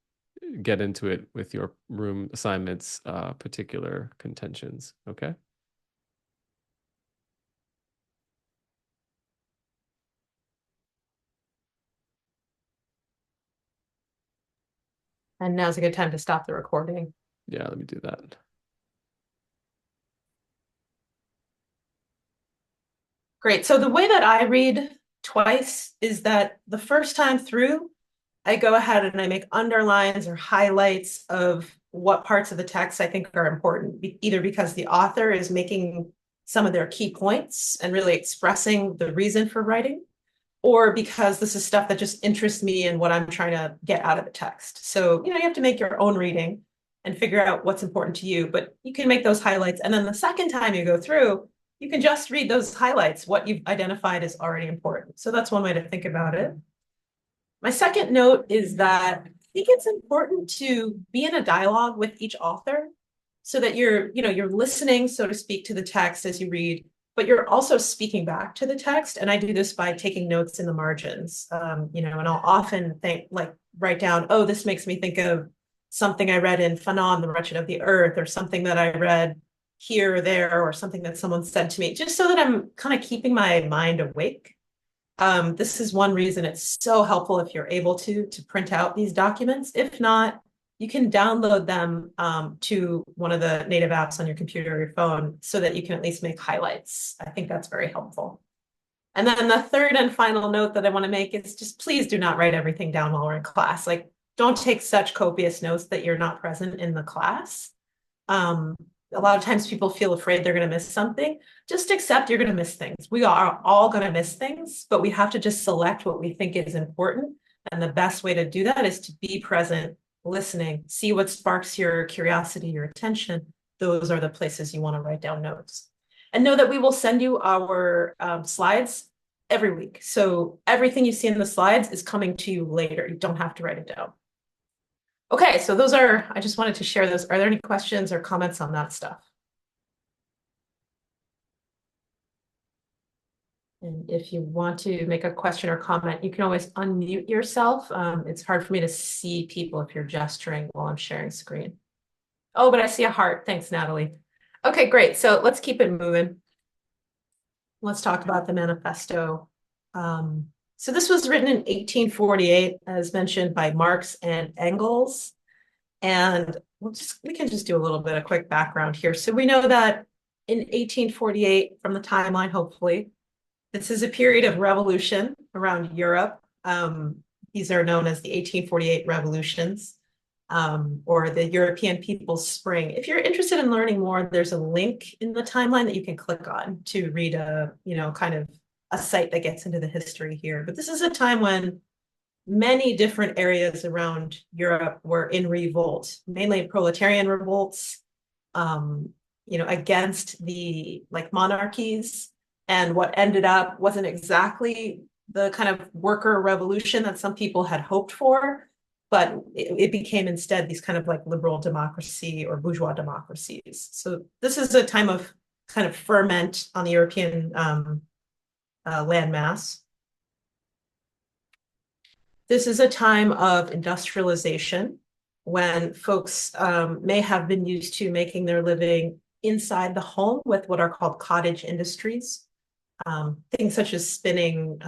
get into it with your room assignments, particular contentions. Okay. And now's a good time to stop the recording. Yeah, let me do that. Great. So the way that I read twice is that the first time through, I go ahead and I make underlines or highlights of what parts of the text I think are important, either because the author is making some of their key points and really expressing the reason for writing, or because this is stuff that just interests me and what I'm trying to get out of the text. So, you have to make your own reading and figure out what's important to you, but you can make those highlights. And then the second time you go through, you can just read those highlights, what you've identified is already important. So that's one way to think about it. My second note is that I think it's important to be in a dialogue with each author so that you're listening, so to speak, to the text as you read, but you're also speaking back to the text. And I do this by taking notes in the margins, and I'll often write down, oh, this makes me think of something I read in Fanon, The Wretched of the Earth, or something that I read here or there, or something that someone said to me, just so that I'm kind of keeping my mind awake. This is one reason it's so helpful if you're able to print out these documents. If not, you can download them to one of the native apps on your computer or your phone so that you can at least make highlights. I think that's very helpful. And then the third and final note that I want to make is just please do not write everything down while we're in class. Like, don't take such copious notes that you're not present in the class. A lot of times people feel afraid they're going to miss something. Just accept you're going to miss things. We are all going to miss things, but we have to just select what we think is important. And the best way to do that is to be present, listening, see what sparks your curiosity, your attention. Those are the places you want to write down notes. And know that we will send you our slides every week. So everything you see in the slides is coming to you later. You don't have to write it down. Okay, so I just wanted to share those. Are there any questions or comments on that stuff? And if you want to make a question or comment, you can always unmute yourself. It's hard for me to see people if you're gesturing while I'm sharing screen. Oh, but I see a heart. Thanks, Natalie. Okay, great. So let's keep it moving. Let's talk about the manifesto. So this was written in 1848, as mentioned, by Marx and Engels. And we can just do a little bit of quick background here. So we know that in 1848, from the timeline, hopefully, this is a period of revolution around Europe. These are known as the 1848 revolutions, or the European People's Spring. If you're interested in learning more, there's a link in the timeline that you can click on to read kind of a site that gets into the history here. But this is a time when many different areas around Europe were in revolt, mainly proletarian revolts, against the monarchies. And what ended up wasn't exactly the kind of worker revolution that some people had hoped for, but it became instead these kind of liberal democracy or bourgeois democracies. So this is a time of kind of ferment on the European landmass. This is a time of industrialization when folks may have been used to making their living inside the home with what are called cottage industries. Things such as spinning,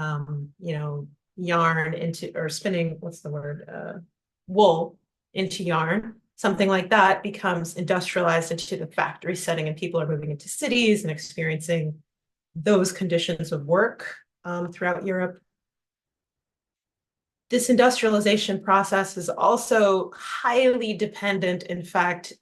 yarn into, or spinning, what's the word, wool into yarn, something like that becomes industrialized into the factory setting, and people are moving into cities and experiencing those conditions of work throughout Europe. This industrialization process is also highly dependent, in fact,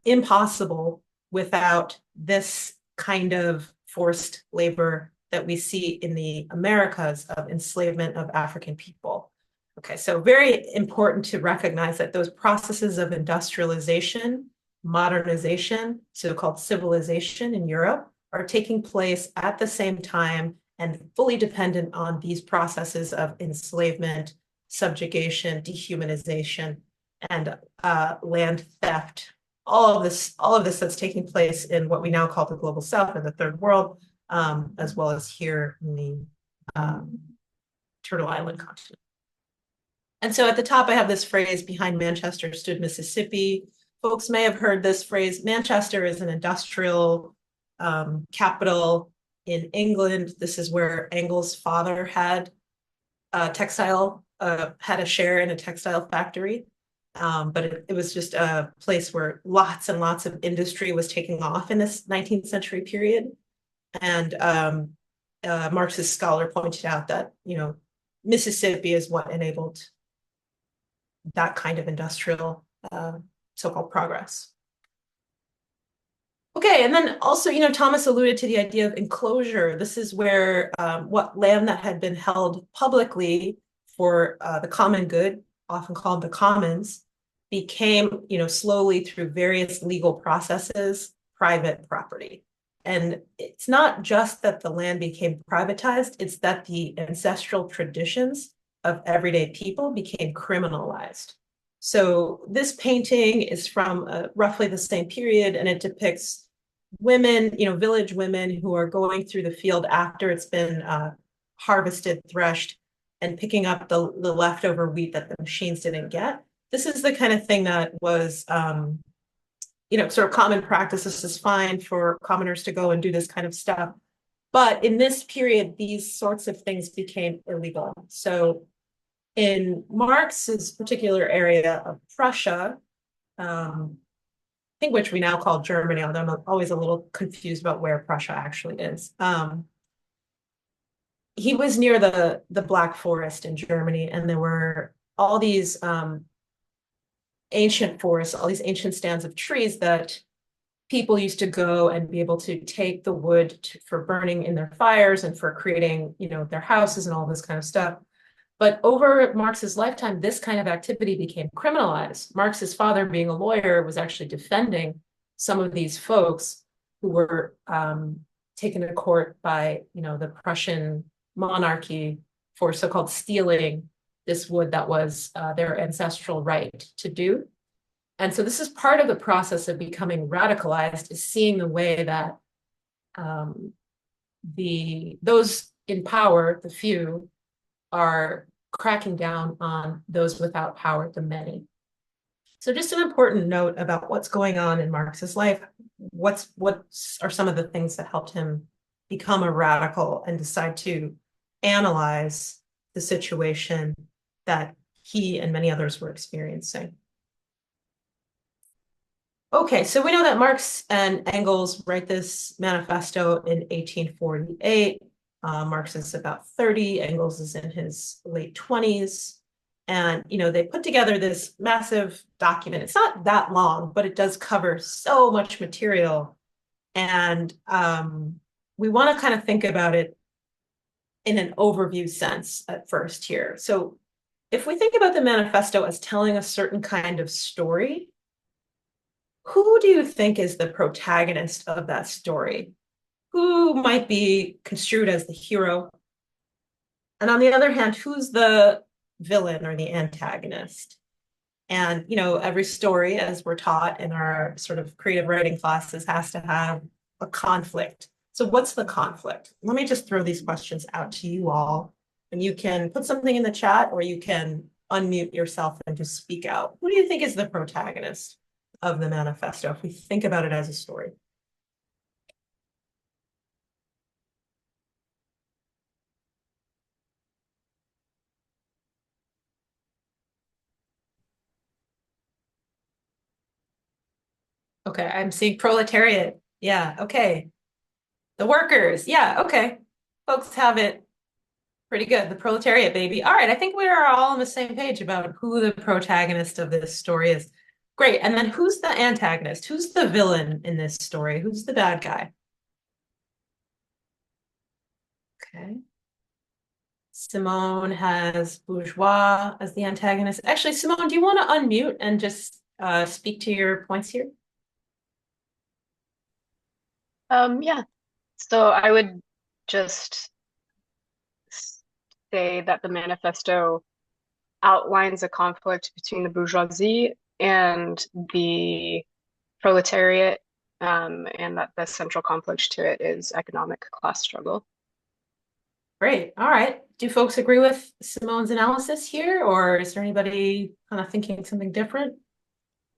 impossible without this kind of forced labor that we see in the Americas of enslavement of African people. Okay, so very important to recognize that those processes of industrialization, modernization, so-called civilization in Europe, are taking place at the same time and fully dependent on these processes of enslavement, subjugation, dehumanization, and land theft. All of this that's taking place in what we now call the global south and the third world, as well as here in the Turtle Island continent. And so at the top, I have this phrase, behind Manchester stood Mississippi. Folks may have heard this phrase. Manchester is an industrial capital in England. This is where Engels' father had had a share in a textile factory. But it was just a place where lots and lots of industry was taking off in this 19th century period. And Marx's scholar pointed out that, Mississippi is what enabled that kind of industrial so-called progress. Okay, and then also, Thomas alluded to the idea of enclosure. This is where what land that had been held publicly for the common good, often called the commons, became, slowly through various legal processes, private property. And it's not just that the land became privatized, it's that the ancestral traditions of everyday people became criminalized. So this painting is from roughly the same period, and it depicts women, village women who are going through the field after it's been harvested, threshed, and picking up the leftover wheat that the machines didn't get. This is the kind of thing that was, sort of common practice. This is fine for commoners to go and do this kind of stuff. But in this period, these sorts of things became illegal. So in Marx's particular area of Prussia, I think which we now call Germany, although I'm always a little confused about where Prussia actually is. He was near the Black Forest in Germany, and there were all these ancient forests, all these ancient stands of trees that people used to go and be able to take the wood for burning in their fires and for creating, their houses and all this kind of stuff. But over Marx's lifetime, this kind of activity became criminalized. Marx's father, being a lawyer, was actually defending some of these folks who were taken to court by, the Prussian monarchy for so-called stealing this wood that was their ancestral right to do. And so this is part of the process of becoming radicalized, is seeing the way that those in power, the few, are cracking down on those without power, the many. So just an important note about what's going on in Marx's life. What are some of the things that helped him become a radical and decide to analyze the situation that he and many others were experiencing? Okay, so we know that Marx and Engels write this manifesto in 1848. Marx is about 30, Engels is in his late 20s. And, they put together this massive document. It's not that long, but it does cover so much material. And we want to kind of think about it in an overview sense at first here. So if we think about the manifesto as telling a certain kind of story, who do you think is the protagonist of that story? Who might be construed as the hero? And on the other hand, who's the villain or the antagonist? And, every story, as we're taught in our sort of creative writing classes, has to have a conflict. So what's the conflict? Let me just throw these questions out to you all, and you can put something in the chat, or you can unmute yourself and just speak out. Who do you think is the protagonist of the manifesto, if we think about it as a story? Okay, I'm seeing proletariat. Yeah, okay. The workers. Yeah, okay. Folks have it pretty good. The proletariat, baby. All right, I think we are all on the same page about who the protagonist of this story is. Great. And then who's the antagonist? Who's the villain in this story? Who's the bad guy? Okay. Simone has bourgeois as the antagonist. Actually, Simone, do you want to unmute and just speak to your points here? Yeah. So I would just say that the manifesto outlines a conflict between the bourgeoisie and the proletariat, and that the central conflict to it is economic class struggle. Great. All right. Do folks agree with Simone's analysis here, or is there anybody kind of thinking something different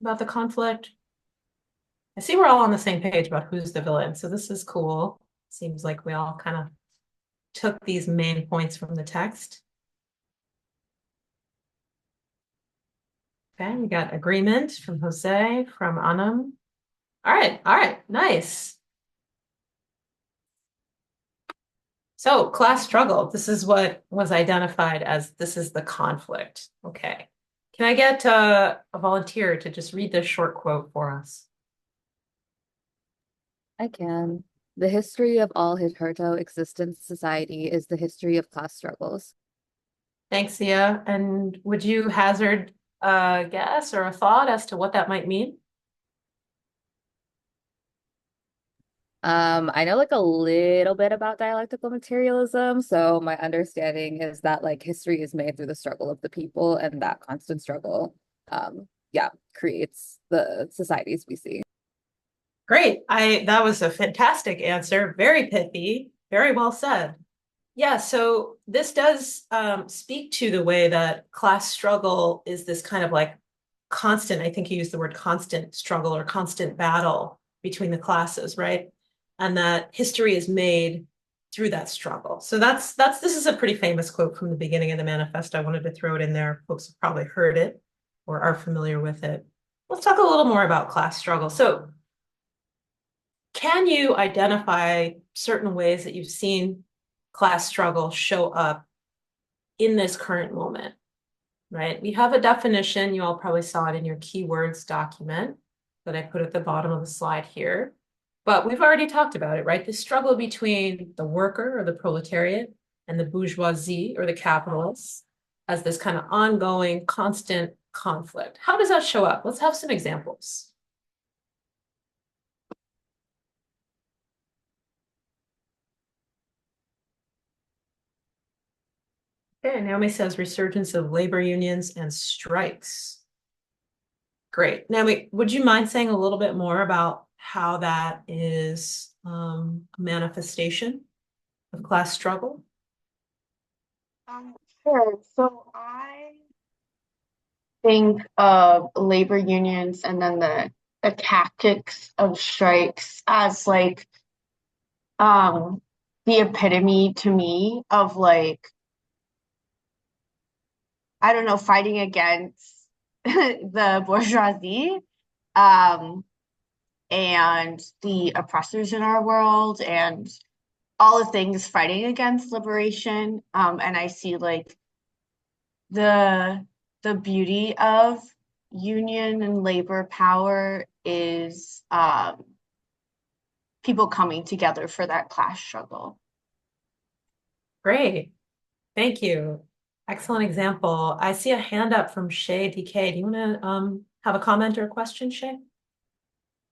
about the conflict? I see we're all on the same page about who's the villain, so this is cool. Seems like we all kind of took these main points from the text. Okay, we got agreement from Jose, from Anam. All right, nice. So class struggle, this is what was identified as this is the conflict. Okay. Can I get a volunteer to just read this short quote for us? I can. The history of all hitherto existent society is the history of class struggles. Thanks, Sia. And would you hazard a guess or a thought as to what that might mean? I know like a little bit about dialectical materialism, so my understanding is that like history is made through the struggle of the people, and that constant struggle, yeah, creates the societies we see. Great. That was a fantastic answer. Very pithy. Very well said. Yeah, so this does speak to the way that class struggle is this kind of like constant, I think you used the word constant struggle or constant battle between the classes, right? And that history is made through that struggle. So this is a pretty famous quote from the beginning of the manifesto. I wanted to throw it in there. Folks have probably heard it or are familiar with it. Let's talk a little more about class struggle. So can you identify certain ways that you've seen class struggle show up in this current moment, right? We have a definition. You all probably saw it in your keywords document that I put at the bottom of the slide here. But we've already talked about it, right? The struggle between the worker or the proletariat and the bourgeoisie or the capitalists as this kind of ongoing, constant conflict. How does that show up? Let's have some examples. Okay, Naomi says resurgence of labor unions and strikes. Great. Naomi, would you mind saying a little bit more about how that is a manifestation of class struggle? Sure. So I think of labor unions and then the tactics of strikes as like the epitome to me of like, I don't know, fighting against the bourgeoisie and the oppressors in our world and all the things fighting against liberation. And I see like the beauty of union and labor power is people coming together for that class struggle. Great. Thank you. Excellent example. I see a hand up from Shay DK. Do you want to have a comment or a question, Shay?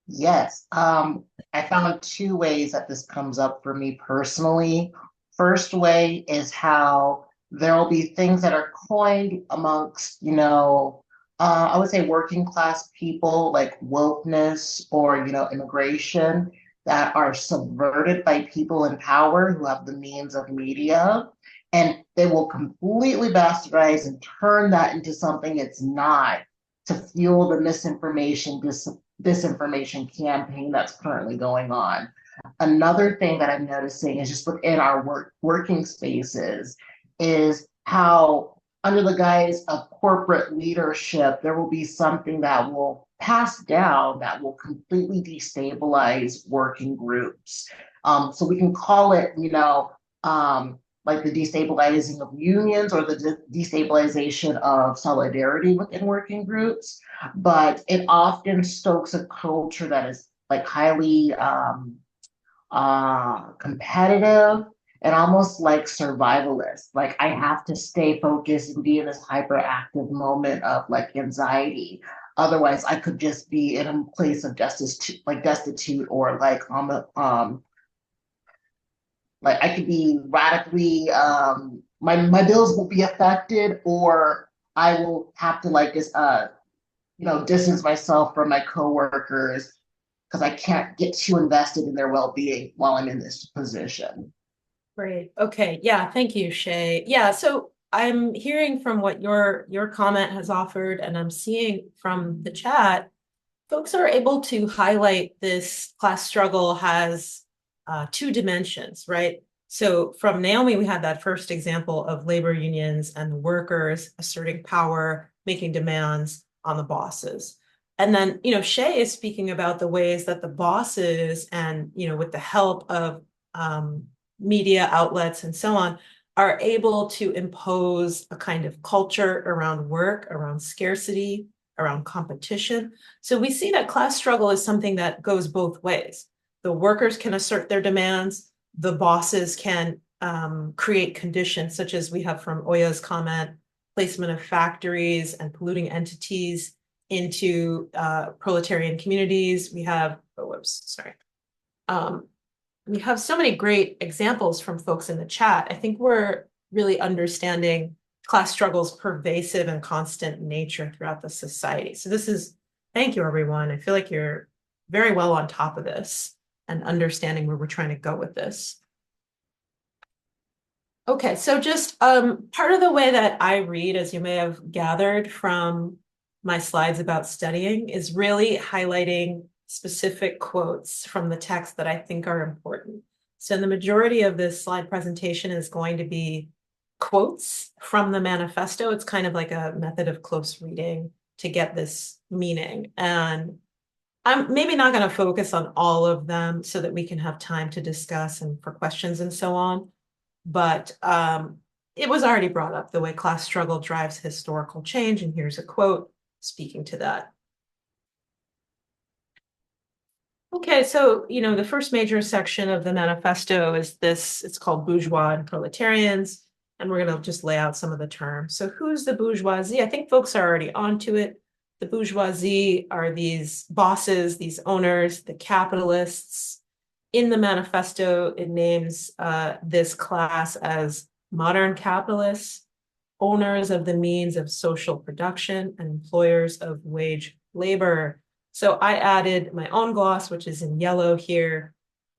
Yes. I found two ways that this comes up for me personally. First way is how there will be things that are coined amongst, I would say working class people like wokeness or, immigration that are subverted by people in power who have the means of media. And they will completely bastardize and turn that into something it's not to fuel the misinformation, disinformation campaign that's currently going on. Another thing that I'm noticing is just within our working spaces is how under the guise of corporate leadership, there will be something that will passed down that will completely destabilize working groups. So we can call it, like the destabilizing of unions or the destabilization of solidarity within working groups, but it often stokes a culture that is like highly competitive and almost like survivalist. Like I have to stay focused and be in this hyperactive moment of like anxiety. Otherwise, I could just be in a place of justice, like destitute, or like on the like I could be radically my bills will be affected, or I will have to like just distance myself from my coworkers because I can't get too invested in their well-being while I'm in this position. Great. Okay. Yeah. Thank you, Shay. Yeah. So I'm hearing from what your comment has offered, and I'm seeing from the chat, folks are able to highlight this class struggle has two dimensions, right? So from Naomi, we had that first example of labor unions and the workers asserting power, making demands on the bosses. And then, Shay is speaking about the ways that the bosses and, with the help of media outlets and so on, are able to impose a kind of culture around work, around scarcity, around competition. So we see that class struggle is something that goes both ways. The workers can assert their demands, the bosses can create conditions, such as we have from Oya's comment, placement of factories and polluting entities into proletarian communities. We have, we have so many great examples from folks in the chat. I think we're really understanding class struggle's pervasive and constant nature throughout the society. So thank you, everyone. I feel like you're very well on top of this and understanding where we're trying to go with this. Okay, so just part of the way that I read, as you may have gathered from my slides about studying, is really highlighting specific quotes from the text that I think are important. So the majority of this slide presentation is going to be quotes from the manifesto. It's kind of like a method of close reading to get this meaning. And I'm maybe not going to focus on all of them so that we can have time to discuss and for questions and so on. But it was already brought up the way class struggle drives historical change. And here's a quote speaking to that. Okay, so, the first major section of the manifesto is this, it's called Bourgeois and Proletarians, and we're going to just lay out some of the terms. So who's the bourgeoisie? I think folks are already onto it. The bourgeoisie are these bosses, these owners, the capitalists. In the manifesto, it names this class as modern capitalists, owners of the means of social production, and employers of wage labor. So I added my own gloss, which is in yellow here.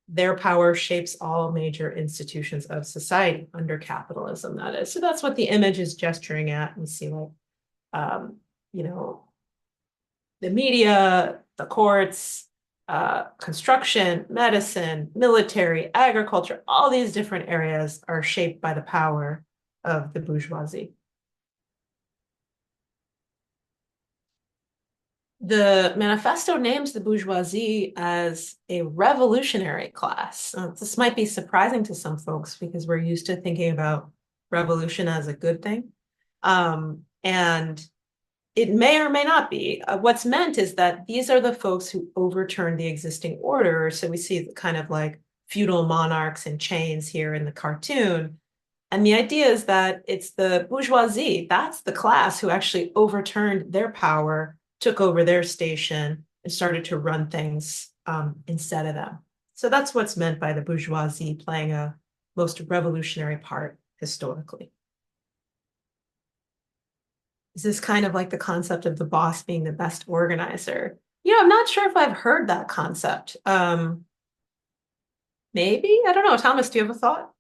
Their power shapes all major institutions of society under capitalism, that is. So that's what the image is gesturing at. We see the media, the courts, construction, medicine, military, agriculture, all these different areas are shaped by the power of the bourgeoisie. The manifesto names the bourgeoisie as a revolutionary class. This might be surprising to some folks because we're used to thinking about revolution as a good thing. And it may or may not be. What's meant is that these are the folks who overturn the existing order. So we see kind of like feudal monarchs in chains here in the cartoon. And the idea is that it's the bourgeoisie, that's the class who actually overturned their power, took over their station, and started to run things instead of them. So that's what's meant by the bourgeoisie playing a most revolutionary part historically. Is this kind of like the concept of the boss being the best organizer? I'm not sure if I've heard that concept. Maybe, I don't know. Thomas, do you have a thought?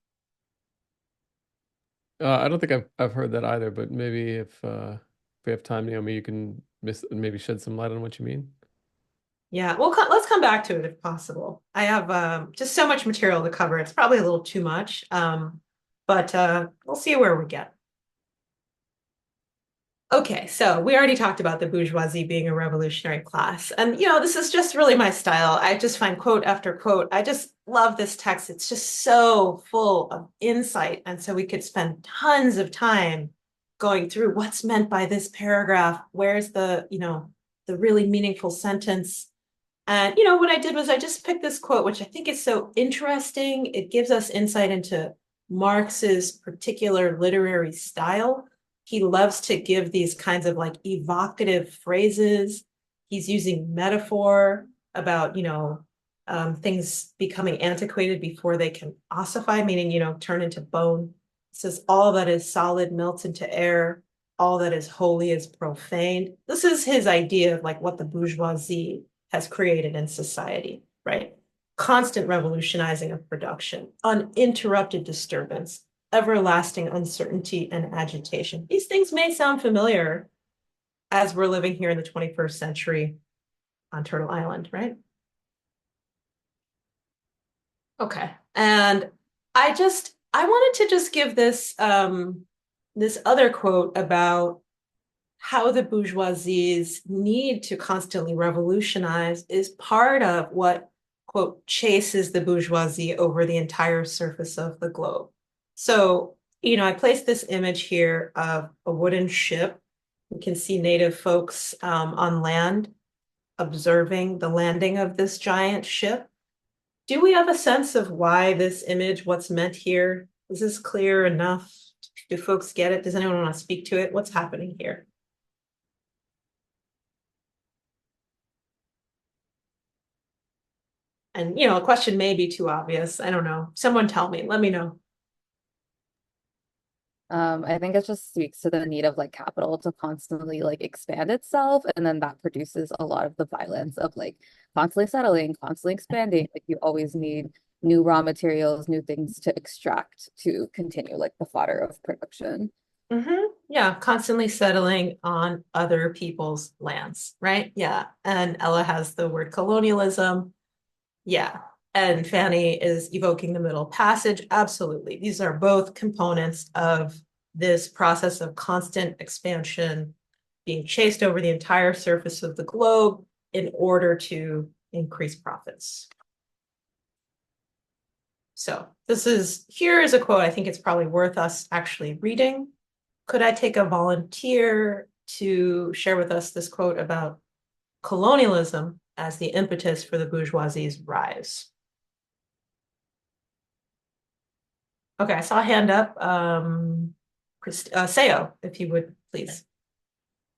I don't think I've heard that either, but maybe if we have time, Naomi, you can maybe shed some light on what you mean. Yeah, well, let's come back to it if possible. I have just so much material to cover. It's probably a little too much, but we'll see where we get. Okay, so we already talked about the bourgeoisie being a revolutionary class. And, this is just really my style. I just find quote after quote. I just love this text. It's just so full of insight. And so we could spend tons of time going through what's meant by this paragraph. Where's the really meaningful sentence? And, what I did was I just picked this quote, which I think is so interesting. It gives us insight into Marx's particular literary style. He loves to give these kinds of like evocative phrases. He's using metaphor about, things becoming antiquated before they can ossify, meaning, turn into bone. It says, all that is solid melts into air, all that is holy is profaned. This is his idea of like what the bourgeoisie has created in society, right? Constant revolutionizing of production, uninterrupted disturbance, everlasting uncertainty and agitation. These things may sound familiar as we're living here in the 21st century on Turtle Island, right? Okay. And I wanted to just give this this other quote about how the bourgeoisie's need to constantly revolutionize is part of what, quote, chases the bourgeoisie over the entire surface of the globe. So, I placed this image here of a wooden ship. You can see native folks on land observing the landing of this giant ship. Do we have a sense of why this image, what's meant here? Is this clear enough? Do folks get it? Does anyone want to speak to it? What's happening here? And, a question may be too obvious. I don't know. Someone tell me. Let me know. I think it just speaks to the need of like capital to constantly like expand itself, and then that produces a lot of the violence of like constantly settling, constantly expanding. Like you always need new raw materials, new things to extract to continue like the fodder of production. Yeah, constantly settling on other people's lands, right? Yeah. And Ella has the word colonialism. Yeah. And Fanny is evoking the Middle Passage. Absolutely. These are both components of this process of constant expansion being chased over the entire surface of the globe in order to increase profits. So here is a quote. I think it's probably worth us actually reading. Could I take a volunteer to share with us this quote about colonialism as the impetus for the bourgeoisie's rise? Okay, I saw a hand up. Seo, if you would, please.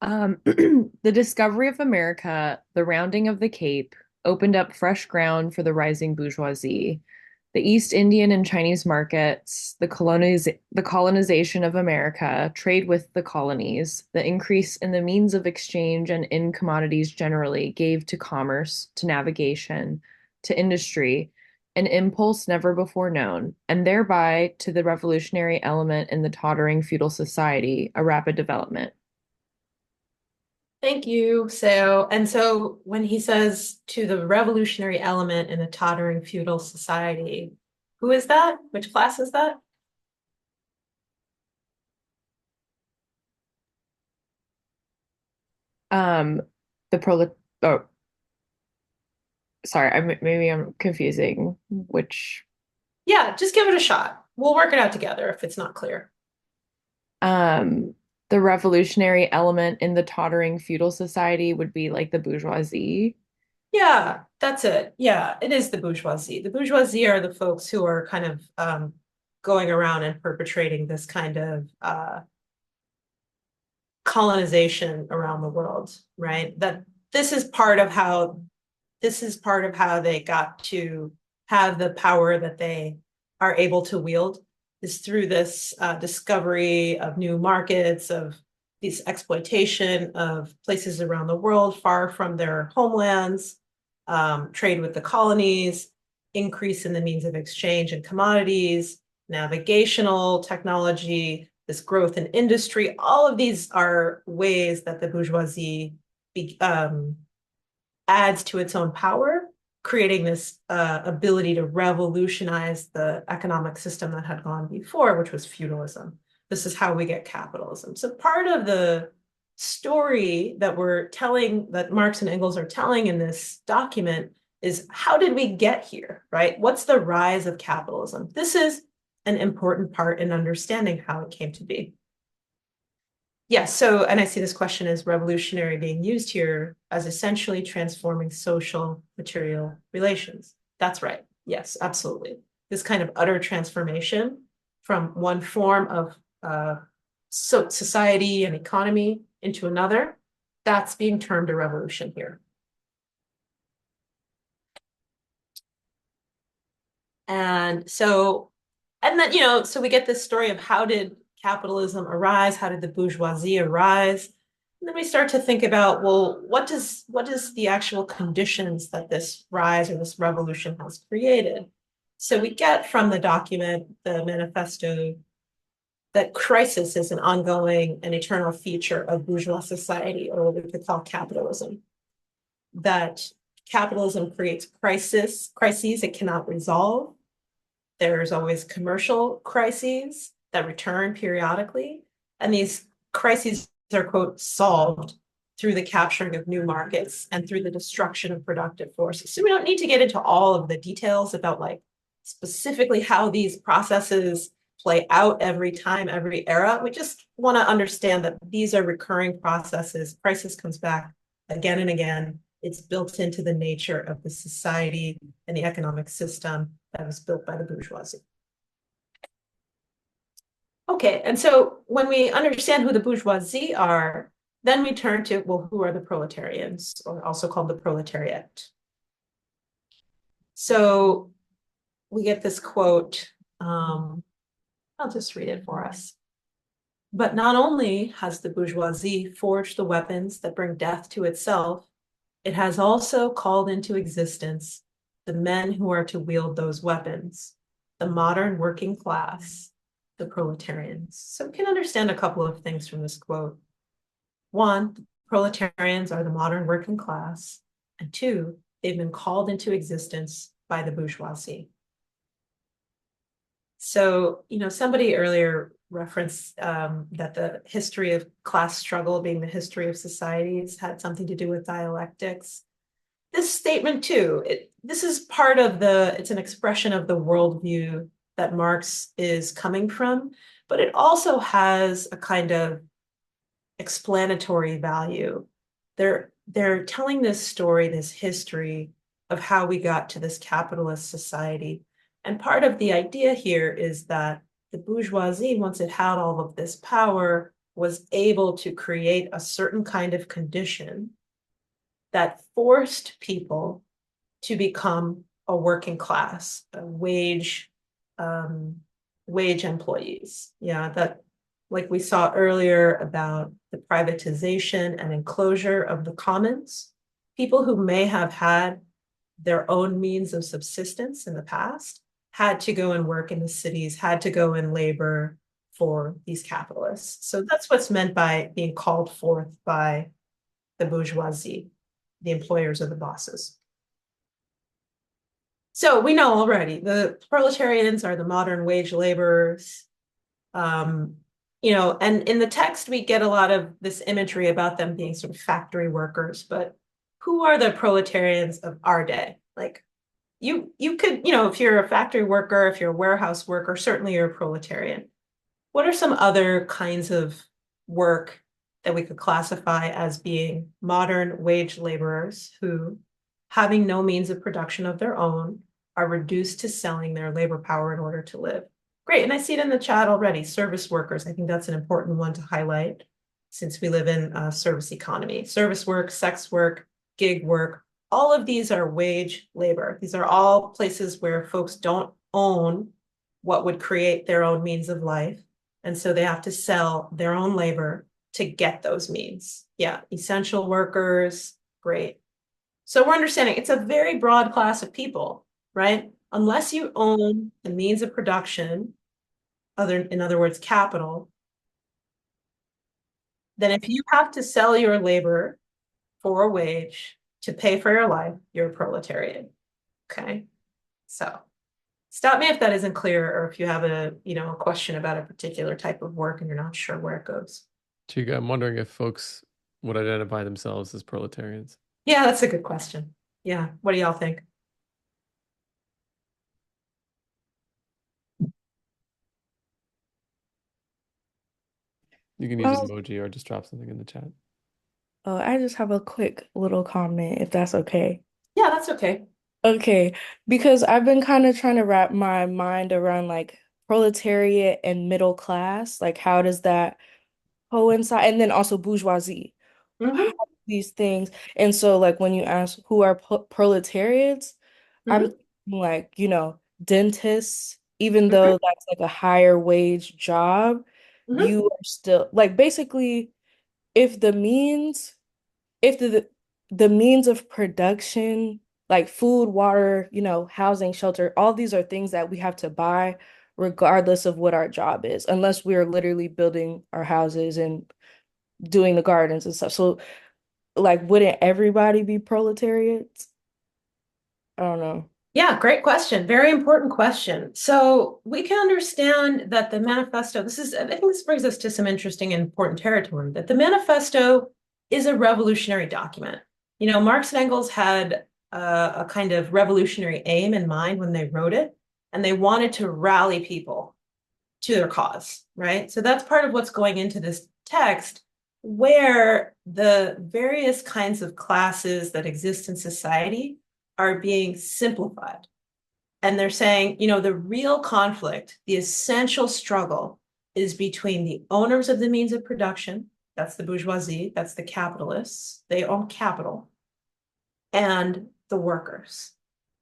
The discovery of America, the rounding of the Cape, opened up fresh ground for the rising bourgeoisie. The East Indian and Chinese markets, the colonization of America, trade with the colonies, the increase in the means of exchange and in commodities generally gave to commerce, to navigation, to industry, an impulse never before known, and thereby to the revolutionary element in the tottering feudal society, a rapid development. Thank you, Seo. And so when he says to the revolutionary element in a tottering feudal society, who is that? Which class is that? Oh, sorry, maybe I'm confusing which. Yeah, just give it a shot. We'll work it out together if it's not clear. The revolutionary element in the tottering feudal society would be like the bourgeoisie. Yeah, that's it. Yeah, it is the bourgeoisie. The bourgeoisie are the folks who are kind of going around and perpetrating this kind of colonization around the world, right? That this is part of how they got to have the power that they are able to wield, is through this discovery of new markets, of this exploitation of places around the world far from their homelands, trade with the colonies, increase in the means of exchange and commodities, navigational technology, this growth in industry. All of these are ways that the bourgeoisie adds to its own power, creating this ability to revolutionize the economic system that had gone before, which was feudalism. This is how we get capitalism. So part of the story that we're telling, that Marx and Engels are telling in this document, is how did we get here, right? What's the rise of capitalism? This is an important part in understanding how it came to be. Yes, so, and I see this question as revolutionary being used here as essentially transforming social material relations. That's right. Yes, absolutely. This kind of utter transformation from one form of society and economy into another, that's being termed a revolution here. And so, and then, so we get this story of how did capitalism arise? How did the bourgeoisie arise? And then we start to think about, well, what is the actual conditions that this rise or this revolution has created? So we get from the document, the manifesto, that crisis is an ongoing and eternal feature of bourgeois society, or what we could call capitalism. That capitalism creates crises it cannot resolve. There's always commercial crises that return periodically, and these crises are, quote, solved through the capturing of new markets and through the destruction of productive forces. So we don't need to get into all of the details about like specifically how these processes play out every time, every era. We just want to understand that these are recurring processes. Crisis comes back again and again. It's built into the nature of the society and the economic system that was built by the bourgeoisie. Okay, and so when we understand who the bourgeoisie are, then we turn to, well, who are the proletarians, or also called the proletariat? So we get this quote, I'll just read it for us. But not only has the bourgeoisie forged the weapons that bring death to itself, it has also called into existence the men who are to wield those weapons, the modern working class, the proletarians. So we can understand a couple of things from this quote. One, proletarians are the modern working class. And two, they've been called into existence by the bourgeoisie. So, somebody earlier referenced that the history of class struggle being the history of societies had something to do with dialectics. This statement too, this is part of it's an expression of the worldview that Marx is coming from, but it also has a kind of explanatory value. They're telling this story, this history of how we got to this capitalist society. And part of the idea here is that the bourgeoisie, once it had all of this power, was able to create a certain kind of condition that forced people to become a working class, a wage employees. Yeah, that, like we saw earlier about the privatization and enclosure of the commons, people who may have had their own means of subsistence in the past had to go and work in the cities, had to go and labor for these capitalists. So that's what's meant by being called forth by the bourgeoisie, the employers or the bosses. So we know already the proletarians are the modern wage laborers. And in the text, we get a lot of this imagery about them being sort of factory workers, but who are the proletarians of our day? Like you could, if you're a factory worker, if you're a warehouse worker, certainly you're a proletarian. What are some other kinds of work that we could classify as being modern wage laborers who, having no means of production of their own, are reduced to selling their labor power in order to live? Great, and I see it in the chat already, service workers. I think that's an important one to highlight since we live in a service economy. Service work, sex work, gig work, all of these are wage labor. These are all places where folks don't own what would create their own means of life. And so they have to sell their own labor to get those means. Yeah, essential workers, great. So we're understanding it's a very broad class of people, right? Unless you own the means of production, in other words, capital, then if you have to sell your labor for a wage to pay for your life, you're a proletariat. Okay. So stop me if that isn't clear, or if you have a question about a particular type of work and you're not sure where it goes. Chica, I'm wondering if folks would identify themselves as proletarians? Yeah, that's a good question. Yeah, what do y'all think? You can use an emoji or just drop something in the chat. I just have a quick little comment, if that's okay. Yeah, that's okay. Okay, because I've been kind of trying to wrap my mind around like proletariat and middle class. Like, how does that coincide? And then also bourgeoisie. How these things. And so, like, when you ask who are proletariats, I'm thinking, like, dentists, even though that's like a higher wage job, you are still like basically if the means if the means of production, like food, water, housing, shelter, all these are things that we have to buy regardless of what our job is, unless we are literally building our houses and doing the gardens and stuff. So, like, wouldn't everybody be proletariats? I don't know. Yeah, great question. Very important question. So we can understand that the manifesto, I think this brings us to some interesting and important territory, that the manifesto is a revolutionary document. Marx and Engels had a kind of revolutionary aim in mind when they wrote it, and they wanted to rally people to their cause, right? So that's part of what's going into this text, where the various kinds of classes that exist in society are being simplified. And they're saying, the real conflict, the essential struggle is between the owners of the means of production, that's the bourgeoisie, that's the capitalists, they own capital, and the workers.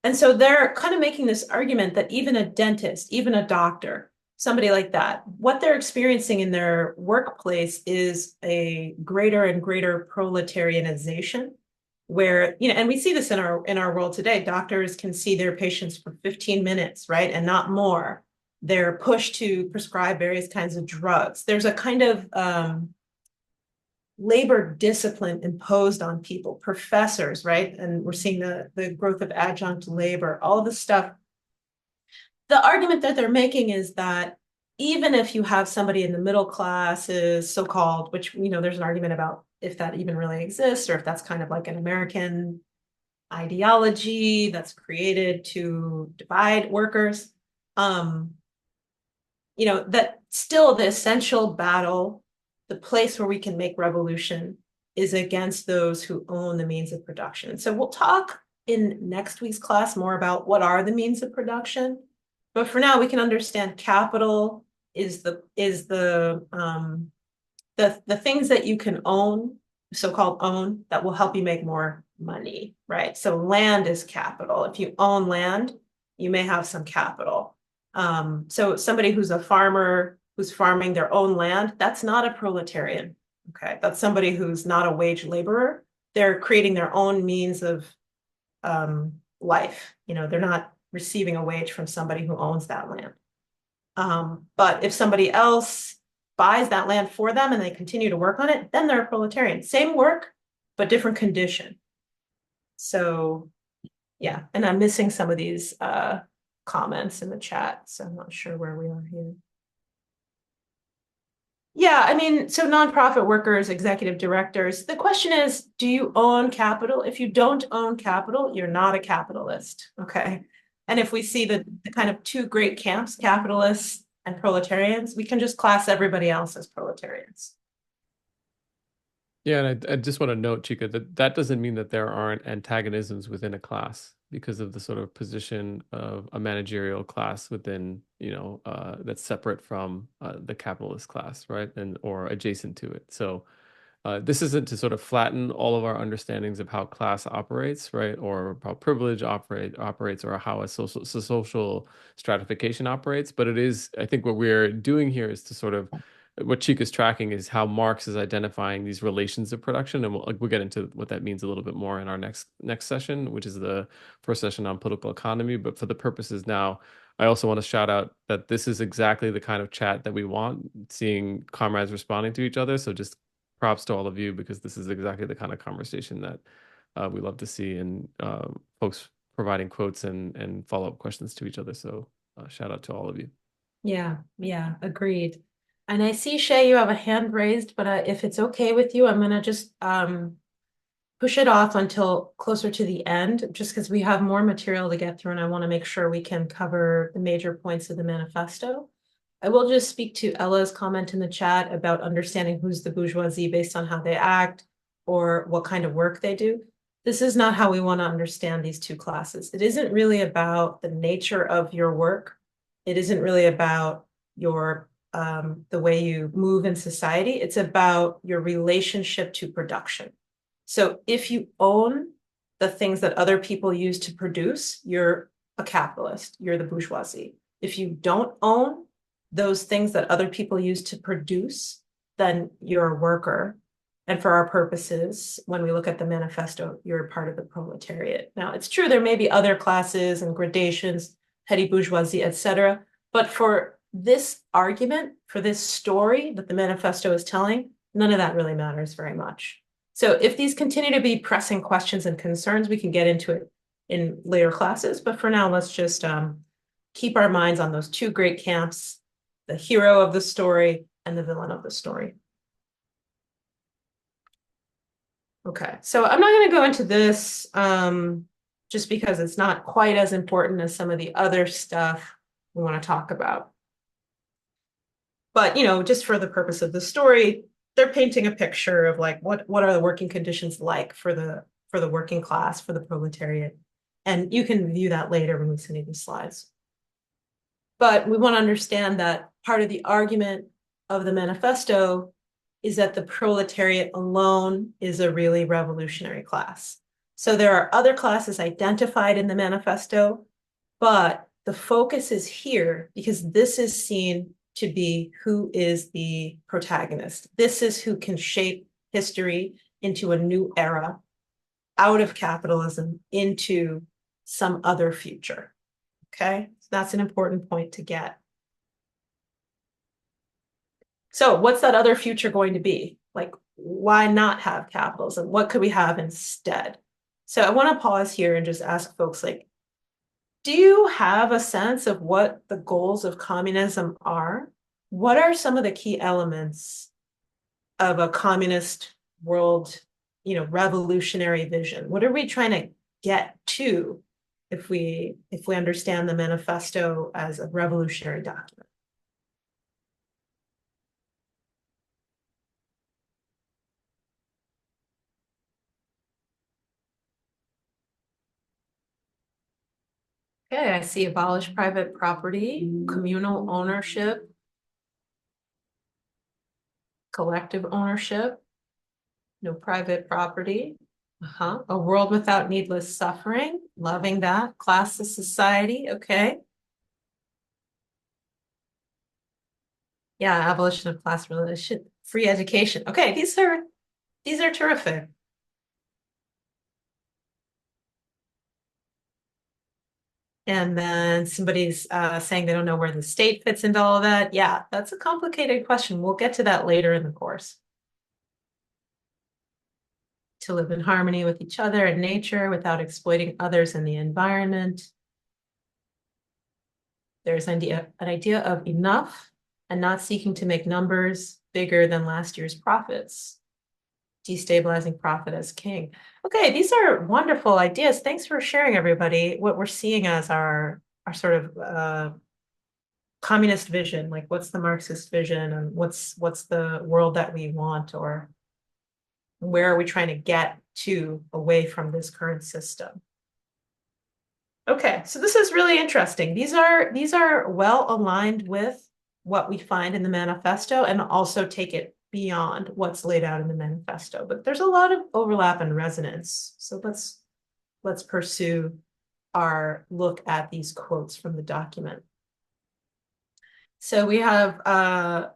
And so they're kind of making this argument that even a dentist, even a doctor, somebody like that, what they're experiencing in their workplace is a greater and greater proletarianization where, and we see this in our world today. Doctors can see their patients for 15 minutes, right? And not more. They're pushed to prescribe various kinds of drugs. There's a kind of labor discipline imposed on people, professors, right? And we're seeing the growth of adjunct labor, all this stuff. The argument that they're making is that even if you have somebody in the middle classes, so-called, which, there's an argument about if that even really exists, or if that's kind of like an American ideology that's created to divide workers, that still the essential battle, the place where we can make revolution is against those who own the means of production. So we'll talk in next week's class more about what are the means of production. But for now, we can understand capital is the things that you can own, so-called own, that will help you make more money, right? So land is capital. If you own land, you may have some capital. So somebody who's a farmer who's farming their own land, that's not a proletarian. Okay, that's somebody who's not a wage laborer. They're creating their own means of life. They're not receiving a wage from somebody who owns that land. But if somebody else buys that land for them and they continue to work on it, then they're a proletarian. Same work, but different condition. So yeah, and I'm missing some of these comments in the chat, so I'm not sure where we are here. Yeah, I mean, so nonprofit workers, executive directors, the question is, do you own capital? If you don't own capital, you're not a capitalist, okay? And if we see the kind of two great camps, capitalists and proletarians, we can just class everybody else as proletarians. Yeah, and I just want to note, Chica, that doesn't mean that there aren't antagonisms within a class because of the sort of position of a managerial class within, that's separate from the capitalist class, right? Or adjacent to it. So this isn't to sort of flatten all of our understandings of how class operates, right? Or how privilege operates or how a social stratification operates. But it is, I think what we're doing here is to sort of what Chica's tracking is how Marx is identifying these relations of production, and we'll get into what that means a little bit more in our next session, which is the first session on political economy. But for the purposes now, I also want to shout out that this is exactly the kind of chat that we want, seeing comrades responding to each other. So just props to all of you because this is exactly the kind of conversation that we love to see, and folks providing quotes and follow-up questions to each other. So shout out to all of you. Yeah, agreed. And I see, Shay, you have a hand raised, but if it's okay with you, I'm gonna just push it off until closer to the end, just because we have more material to get through and I want to make sure we can cover the major points of the manifesto. I will just speak to Ella's comment in the chat about understanding who's the bourgeoisie based on how they act or what kind of work they do. This is not how we want to understand these two classes. It isn't really about the nature of your work. It isn't really about your the way you move in society. It's about your relationship to production. So if you own the things that other people use to produce, you're a capitalist, you're the bourgeoisie. If you don't own those things that other people use to produce, then you're a worker. And for our purposes, when we look at the manifesto, you're part of the proletariat. Now, it's true there may be other classes and gradations, petty bourgeoisie, etc. But for this argument, for this story that the manifesto is telling, none of that really matters very much. So if these continue to be pressing questions and concerns, we can get into it in later classes. But for now, let's just keep our minds on those two great camps, the hero of the story and the villain of the story. Okay, so I'm not going to go into this just because it's not quite as important as some of the other stuff we want to talk about. But, you know, just for the purpose of the story, they're painting a picture of like what are the working conditions like for the working class, for the proletariat. And you can view that later when we send you the slides. But we want to understand that part of the argument of the manifesto is that the proletariat alone is a really revolutionary class. So there are other classes identified in the manifesto, but the focus is here because this is seen to be who is the protagonist. This is who can shape history into a new era, out of capitalism into some other future. Okay, so that's an important point to get. So what's that other future going to be? Like, why not have capitalism? What could we have instead? So I want to pause here and just ask folks, like, do you have a sense of what the goals of communism are? What are some of the key elements of a communist world, you know, revolutionary vision? What are we trying to get to if we understand the manifesto as a revolutionary document? Okay, I see abolish private property, communal ownership, collective ownership, no private property. A world without needless suffering, loving that. Classless society, okay. Yeah, abolition of class relation, free education. Okay, these are terrific. And then somebody's saying they don't know where the state fits into all of that. Yeah, that's a complicated question. We'll get to that later in the course. To live in harmony with each other and nature without exploiting others in the environment. There's an idea of enough and not seeking to make numbers bigger than last year's profits. Destabilizing profit as king. Okay, these are wonderful ideas. Thanks for sharing, everybody, what we're seeing as our sort of communist vision. Like, what's the Marxist vision and what's the world that we want, or where are we trying to get to away from this current system? Okay, so this is really interesting. These are well aligned with what we find in the manifesto and also take it beyond what's laid out in the manifesto. But there's a lot of overlap and resonance. So let's pursue our look at these quotes from the document. So we have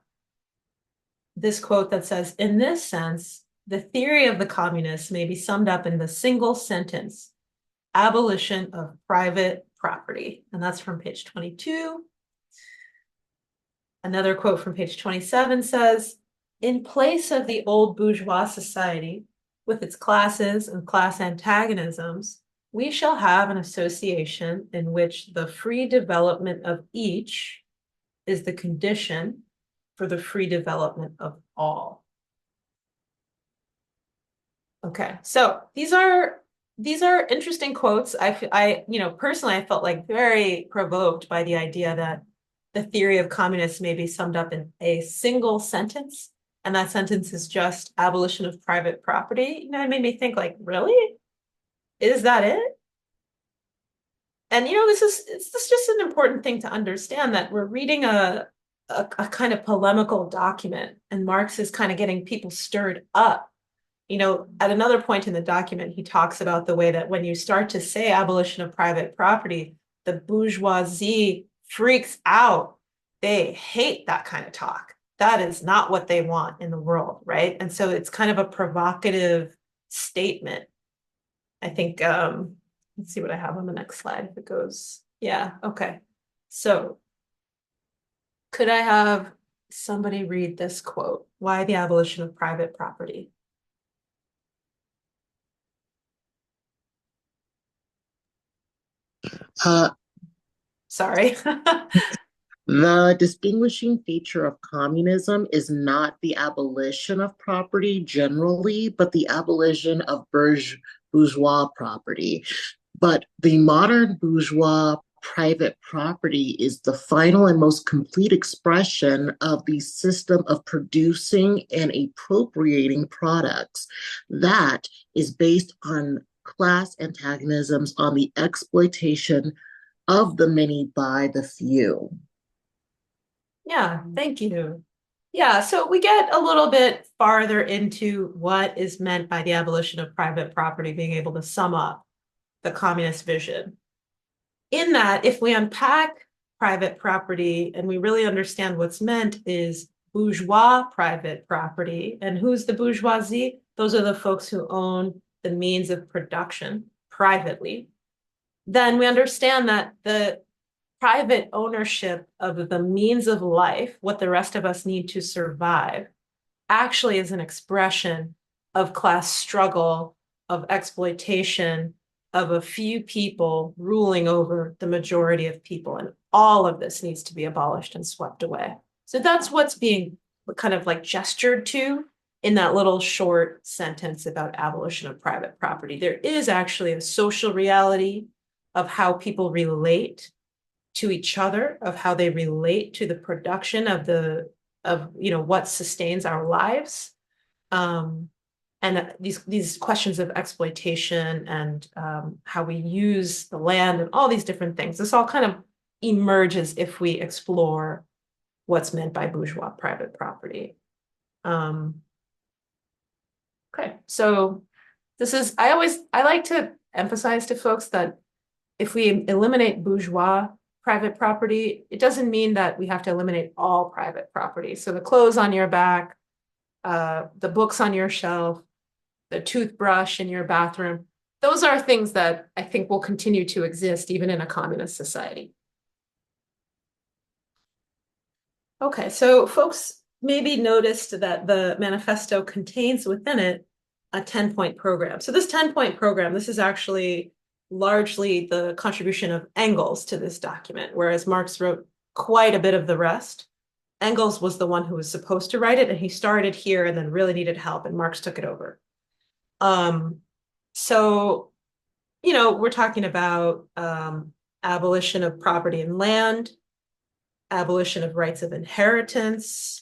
this quote that says, in this sense, the theory of the communists may be summed up in the single sentence, abolition of private property. And that's from page 22. Another quote from page 27 says, in place of the old bourgeois society, with its classes and class antagonisms, we shall have an association in which the free development of each is the condition for the free development of all. Okay, so these are interesting quotes. Personally, I felt like very provoked by the idea that the theory of communists may be summed up in a single sentence, and that sentence is just abolition of private property. It made me think, like, really? Is that it? And this is just an important thing to understand, that we're reading a kind of polemical document, and Marx is kind of getting people stirred up. At another point in the document, he talks about the way that when you start to say abolition of private property, the bourgeoisie freaks out. They hate that kind of talk. That is not what they want in the world, right? And so it's kind of a provocative statement. I think, let's see what I have on the next slide if it goes. Yeah, okay. So could I have somebody read this quote? Why the abolition of private property? Sorry. The distinguishing feature of communism is not the abolition of property generally, but the abolition of bourgeois property. But the modern bourgeois private property is the final and most complete expression of the system of producing and appropriating products that is based on class antagonisms, on the exploitation of the many by the few. Yeah, thank you. Yeah, so we get a little bit farther into what is meant by the abolition of private property, being able to sum up the communist vision. In that, if we unpack private property and we really understand what's meant, is bourgeois private property. And who's the bourgeoisie? Those are the folks who own the means of production privately. Then we understand that the private ownership of the means of life, what the rest of us need to survive, actually is an expression of class struggle, of exploitation, of a few people ruling over the majority of people. And all of this needs to be abolished and swept away. So that's what's being kind of like gestured to in that little short sentence about abolition of private property. There is actually a social reality of how people relate to each other, of how they relate to the production of what sustains our lives, and these questions of exploitation and how we use the land and all these different things. This all kind of emerges if we explore what's meant by bourgeois private property. Okay, so I like to emphasize to folks that if we eliminate bourgeois private property, it doesn't mean that we have to eliminate all private property. So the clothes on your back, the books on your shelf, the toothbrush in your bathroom, those are things that I think will continue to exist even in a communist society. Okay, so folks maybe noticed that the manifesto contains within it a 10-point program. So this 10-point program, this is actually largely the contribution of Engels to this document, whereas Marx wrote quite a bit of the rest. Engels was the one who was supposed to write it, and he started here and then really needed help, and Marx took it over. So, we're talking about abolition of property and land, abolition of rights of inheritance.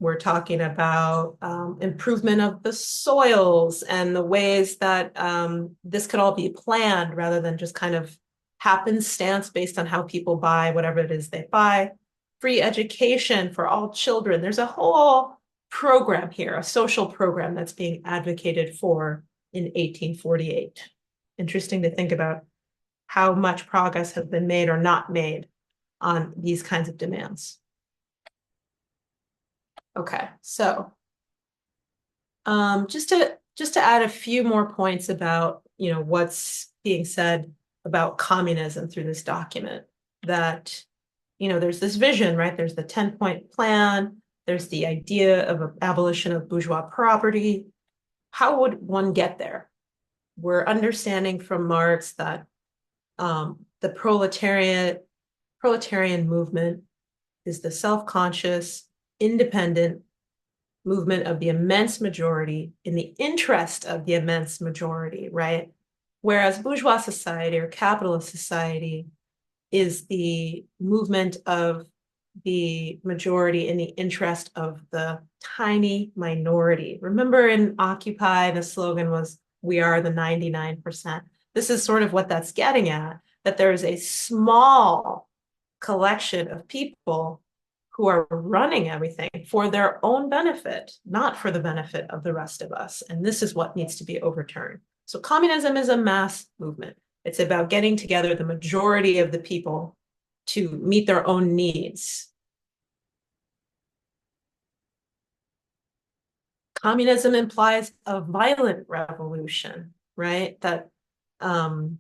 We're talking about improvement of the soils and the ways that this could all be planned rather than just kind of happenstance based on how people buy whatever it is they buy. Free education for all children. There's a whole program here, a social program that's being advocated for in 1848. Interesting to think about how much progress has been made or not made on these kinds of demands. Okay, so just to add a few more points about what's being said about communism through this document, that there's this vision, right? There's the 10-point plan, there's the idea of an abolition of bourgeois property. How would one get there? We're understanding from Marx that the proletarian movement is the self-conscious, independent movement of the immense majority in the interest of the immense majority, right? Whereas bourgeois society or capitalist society is the movement of the majority in the interest of the tiny minority. Remember in Occupy, the slogan was, "We are the 99%." This is sort of what that's getting at, that there is a small collection of people who are running everything for their own benefit, not for the benefit of the rest of us. And this is what needs to be overturned. So communism is a mass movement. It's about getting together the majority of the people to meet their own needs. Communism implies a violent revolution, right? That, sorry,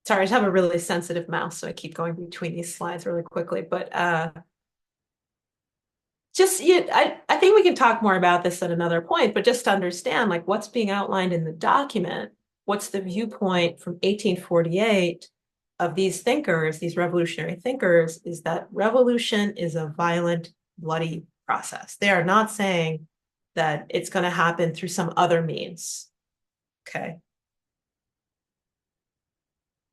I just have a really sensitive mouse, so I keep going between these slides really quickly, but just, yeah, I think we can talk more about this at another point, but just to understand like what's being outlined in the document, what's the viewpoint from 1848 of these thinkers, these revolutionary thinkers, is that revolution is a violent, bloody process. They are not saying that it's going to happen through some other means. Okay.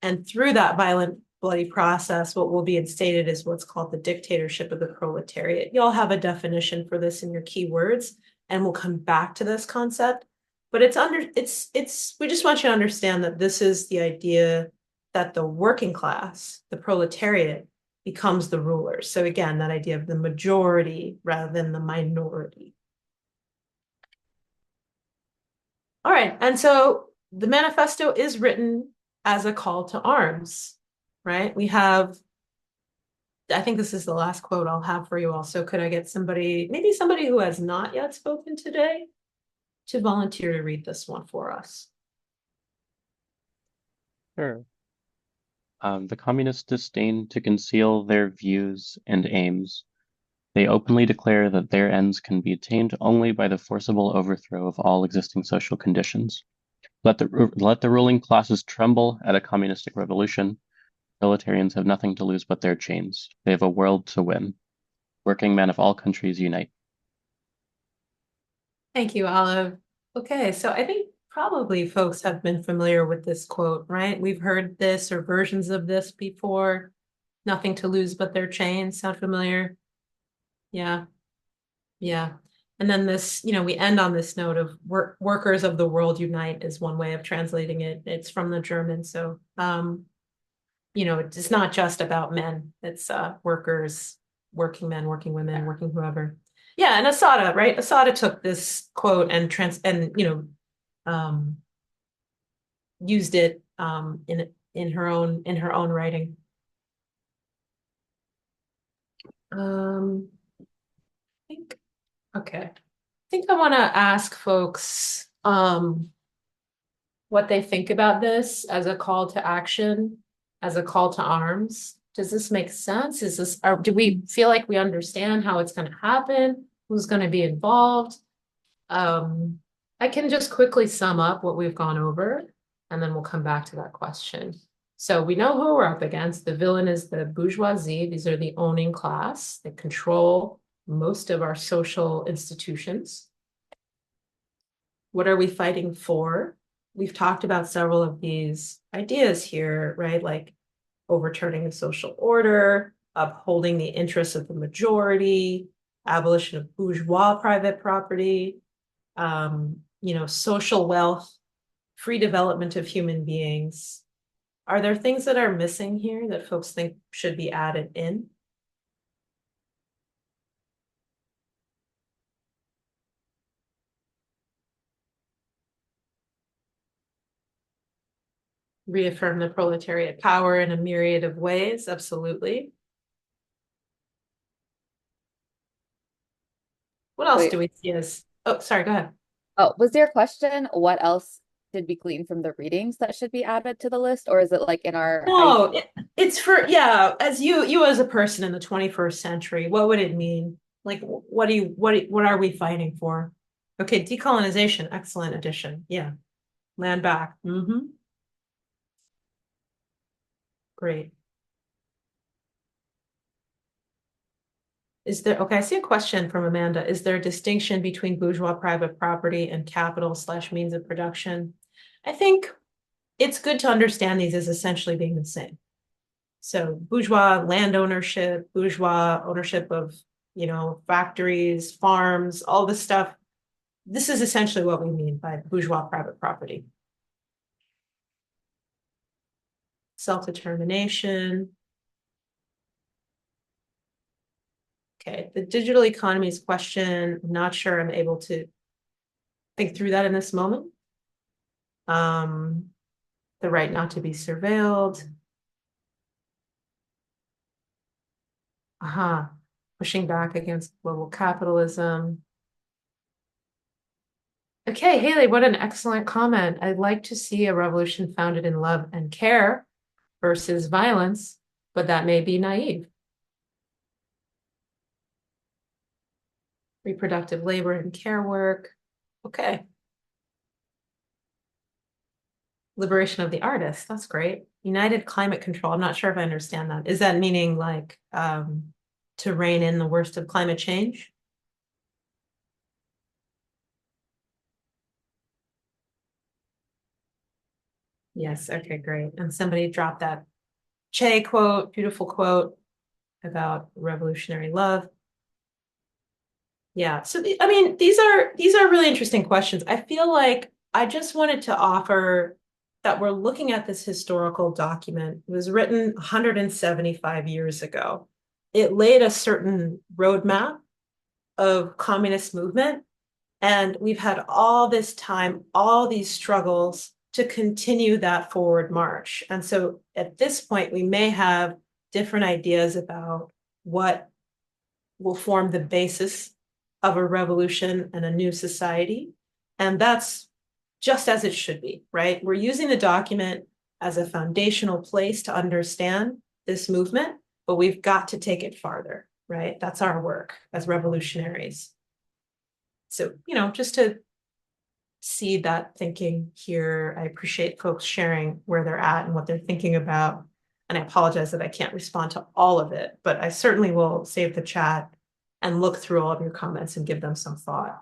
And through that violent, bloody process, what will be instated is what's called the dictatorship of the proletariat. You'll have a definition for this in your keywords, and we'll come back to this concept. But we just want you to understand that this is the idea that the working class, the proletariat, becomes the rulers. So again, that idea of the majority rather than the minority. All right, and so the manifesto is written as a call to arms, right? We have, I think this is the last quote I'll have for you all. So could I get somebody, maybe somebody who has not yet spoken today, to volunteer to read this one for us? Sure. The communists disdain to conceal their views and aims. They openly declare that their ends can be attained only by the forcible overthrow of all existing social conditions. Let the ruling classes tremble at a communistic revolution. Proletarians have nothing to lose but their chains. They have a world to win. Working men of all countries unite. Thank you, Olive. Okay, so I think probably folks have been familiar with this quote, right? We've heard this or versions of this before. Nothing to lose but their chains. Sound familiar? Yeah. Yeah. And then this, we end on this note of workers of the world unite is one way of translating it. It's from the German. So, it's not just about men. It's workers, working men, working women, working whoever. Yeah, and Asada, right? Asada took this quote and used it in her own writing. I think, okay. I think I want to ask folks what they think about this as a call to action, as a call to arms. Does this make sense? Do we feel like we understand how it's going to happen? Who's going to be involved? I can just quickly sum up what we've gone over, and then we'll come back to that question. So we know who we're up against. The villain is the bourgeoisie. These are the owning class. They control most of our social institutions. What are we fighting for? We've talked about several of these ideas here, right? Like overturning the social order, upholding the interests of the majority, abolition of bourgeois private property, social wealth, free development of human beings. Are there things that are missing here that folks think should be added in? Reaffirm the proletariat power in a myriad of ways, absolutely. What else do we see as, oh, sorry, go ahead. Oh, was your question, what else did we glean from the readings that should be added to the list? Or is it like in our No, it's for, yeah, as you as a person in the 21st century, what would it mean? Like, what are we fighting for? Okay, decolonization, excellent addition. Yeah. Land back. Mm-hmm. Great. Is there, okay, I see a question from Amanda. Is there a distinction between bourgeois private property and capital slash means of production? I think it's good to understand these as essentially being the same. So bourgeois land ownership, bourgeois ownership of, factories, farms, all this stuff. This is essentially what we mean by bourgeois private property. Self-determination. Okay, the digital economy's question, I'm not sure I'm able to think through that in this moment. The right not to be surveilled. Pushing back against global capitalism. Okay, Haley, what an excellent comment. I'd like to see a revolution founded in love and care versus violence, but that may be naive. Reproductive labor and care work. Okay. Liberation of the artist. That's great. United climate control. I'm not sure if I understand that. Is that meaning like to rein in the worst of climate change? Yes. Okay, great. And somebody dropped that Che quote, beautiful quote about revolutionary love. Yeah. So I mean, these are really interesting questions. I feel like I just wanted to offer that we're looking at this historical document. It was written 175 years ago. It laid a certain roadmap of communist movement, and we've had all this time, all these struggles to continue that forward march. And so at this point, we may have different ideas about what will form the basis of a revolution and a new society. And that's just as it should be, right? We're using the document as a foundational place to understand this movement, but we've got to take it farther, right? That's our work as revolutionaries. So, just to see that thinking here, I appreciate folks sharing where they're at and what they're thinking about. And I apologize that I can't respond to all of it, but I certainly will save the chat and look through all of your comments and give them some thought.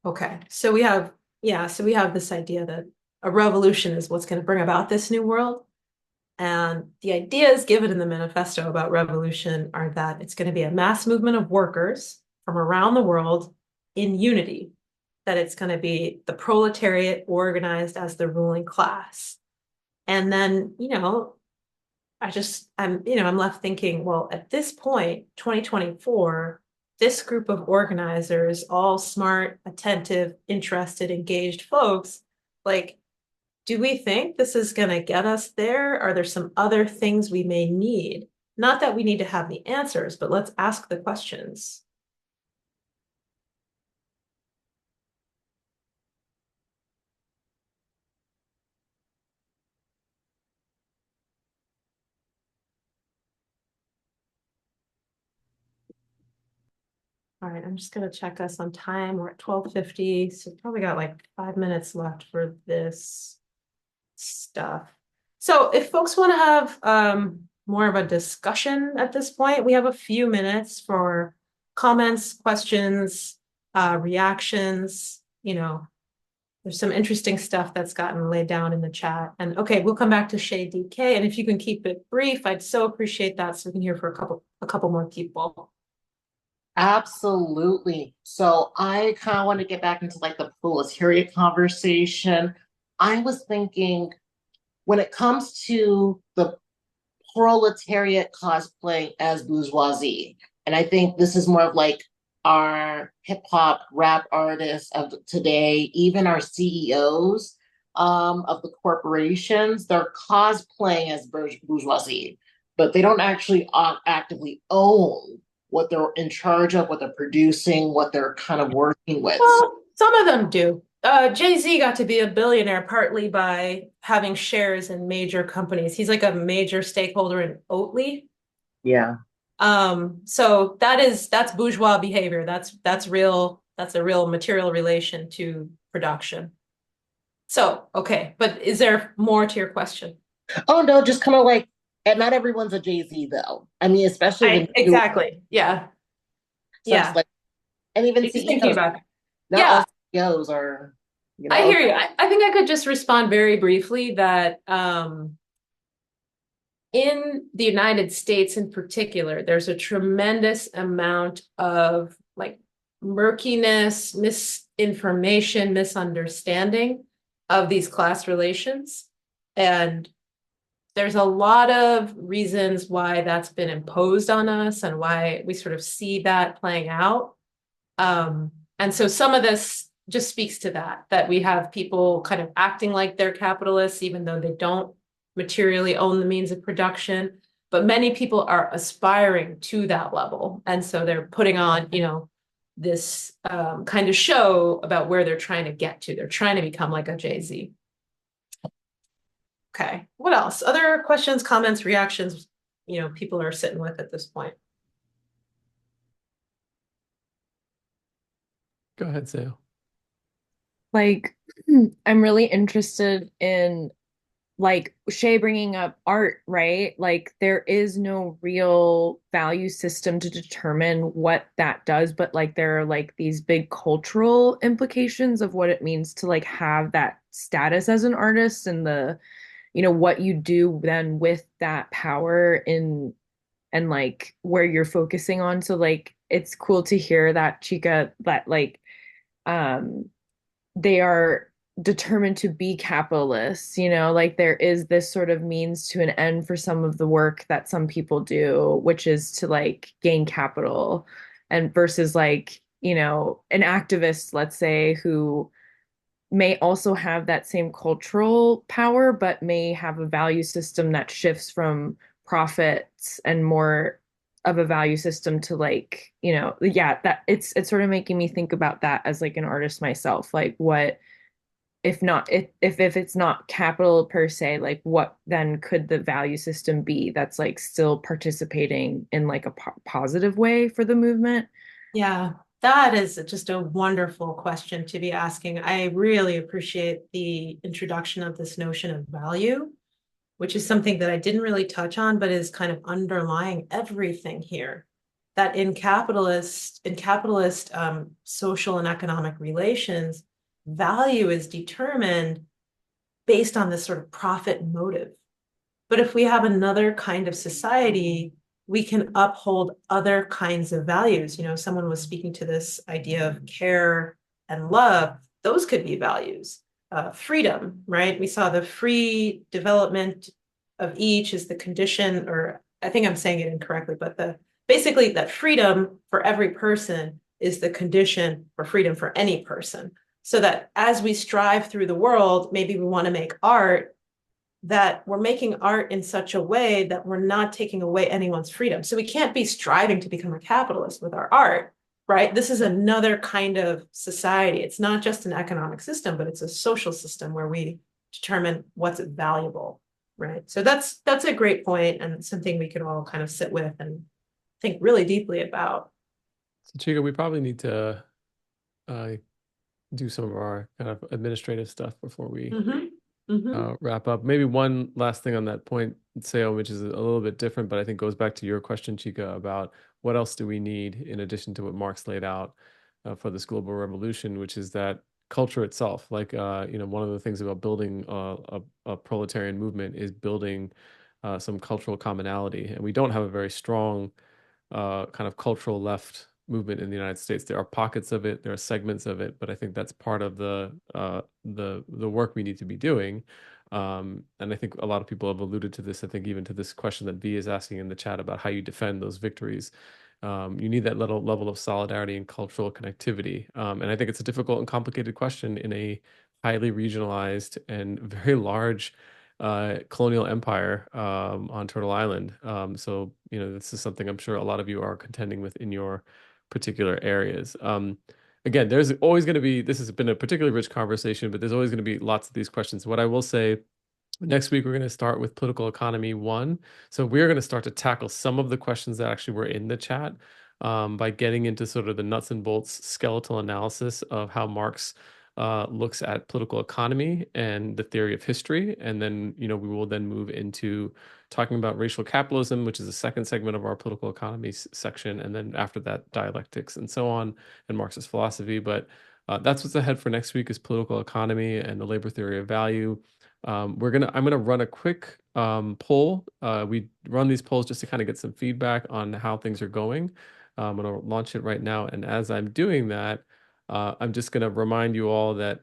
Okay, so we have this idea that a revolution is what's going to bring about this new world. And the ideas given in the manifesto about revolution are that it's going to be a mass movement of workers from around the world in unity, that it's going to be the proletariat organized as the ruling class. And then, I'm left thinking, well, at this point, 2024, this group of organizers, all smart, attentive, interested, engaged folks, like, do we think this is going to get us there? Are there some other things we may need? Not that we need to have the answers, but let's ask the questions. All right, I'm just going to check us on time. We're at 12:50, so probably got like 5 minutes left for this stuff. So if folks want to have more of a discussion at this point, we have a few minutes for comments, questions, reactions. There's some interesting stuff that's gotten laid down in the chat. And okay, we'll come back to Shay DK. And if you can keep it brief, I'd so appreciate that so we can hear for a couple more people. Absolutely. So I kind of want to get back into like the proletariat conversation. I was thinking when it comes to the proletariat cosplay as bourgeoisie, and I think this is more of like our hip hop rap artists of today, even our CEOs of the corporations, they're cosplaying as bourgeoisie, but they don't actually actively own what they're in charge of, what they're producing, what they're kind of working with. Well, some of them do. Jay-Z got to be a billionaire partly by having shares in major companies. He's like a major stakeholder in Oatly. Yeah. So that's bourgeois behavior. That's real. That's a real material relation to production. So, okay, but is there more to your question? Oh no, just kind of like And not everyone's a Jay-Z though. I mean, especially the new, Exactly. Yeah. so I'm just Yeah. like, and even Just thinking CEOs, about it. not all Yeah, CEOs are, I okay. hear you. I think I could just respond very briefly that in the United States in particular, there's a tremendous amount of like murkiness, misinformation, misunderstanding of these class relations. And there's a lot of reasons why that's been imposed on us and why we sort of see that playing out. And so some of this just speaks to that we have people kind of acting like they're capitalists, even though they don't materially own the means of production. But many people are aspiring to that level. And so they're putting on, this kind of show about where they're trying to get to. They're trying to become like a Jay-Z. Okay. What else? Other questions, comments, reactions, people are sitting with at this point. Go ahead, Sale. Like, I'm really interested in like Shay bringing up art, right? Like there is no real value system to determine what that does, but like there are like these big cultural implications of what it means to like have that status as an artist and the, what you do then with that power in and like where you're focusing on. So like it's cool to hear that Chica that like um they are determined to be capitalists, like there is this sort of means to an end for some of the work that some people do, which is to like gain capital and versus like, an activist, let's say, who may also have that same cultural power, but may have a value system that shifts from profits and more of a value system to like, yeah, that it's sort of making me think about that as like an artist myself. Like what if not if it's not capital per se, like what then could the value system be that's like still participating in like a positive way for the movement? Yeah, that is just a wonderful question to be asking. I really appreciate the introduction of this notion of value, which is something that I didn't really touch on, but is kind of underlying everything here. That in capitalist social and economic relations, value is determined based on this sort of profit motive. But if we have another kind of society, we can uphold other kinds of values. Someone was speaking to this idea of care and love. Those could be values. Freedom, right? We saw the free development of each is the condition, or I think I'm saying it incorrectly, but basically that freedom for every person is the condition for freedom for any person. So that as we strive through the world, maybe we want to make art, that we're making art in such a way that we're not taking away anyone's freedom. So we can't be striving to become a capitalist with our art, right? This is another kind of society. It's not just an economic system, but it's a social system where we determine what's valuable, right? So that's a great point and something we could all kind of sit with and think really deeply about. So Chica, we probably need to uh, do some of our kind of administrative stuff before we wrap up. Maybe one last thing on that point, Seo, which is a little bit different, but I think goes back to your question, Chica, about what else do we need in addition to what Marx laid out for this global revolution, which is that culture itself. Like, one of the things about building a proletarian movement is building some cultural commonality. And we don't have a very strong kind of cultural left movement in the United States. There are pockets of it, there are segments of it, but I think that's part of the work we need to be doing. And I think a lot of people have alluded to this. I think even to this question that V is asking in the chat about how you defend those victories. You need that little level of solidarity and cultural connectivity. And I think it's a difficult and complicated question in a highly regionalized and very large colonial empire on Turtle Island. So, this is something I'm sure a lot of you are contending with in your particular areas. Again, there's always going to be, this has been a particularly rich conversation, but there's always going to be lots of these questions. What I will say, next week, we're going to start with political economy 1. So we're going to start to tackle some of the questions that actually were in the chat by getting into sort of the nuts and bolts skeletal analysis of how Marx looks at political economy and the theory of history. And then, we will then move into talking about racial capitalism, which is the second segment of our political economy section. And then after that, dialectics and so on, and Marxist philosophy. But that's what's ahead for next week is political economy and the labor theory of value. I'm gonna run a quick poll. We run these polls just to kind of get some feedback on how things are going. I'm gonna launch it right now, and as I'm doing that, I'm just gonna remind you all that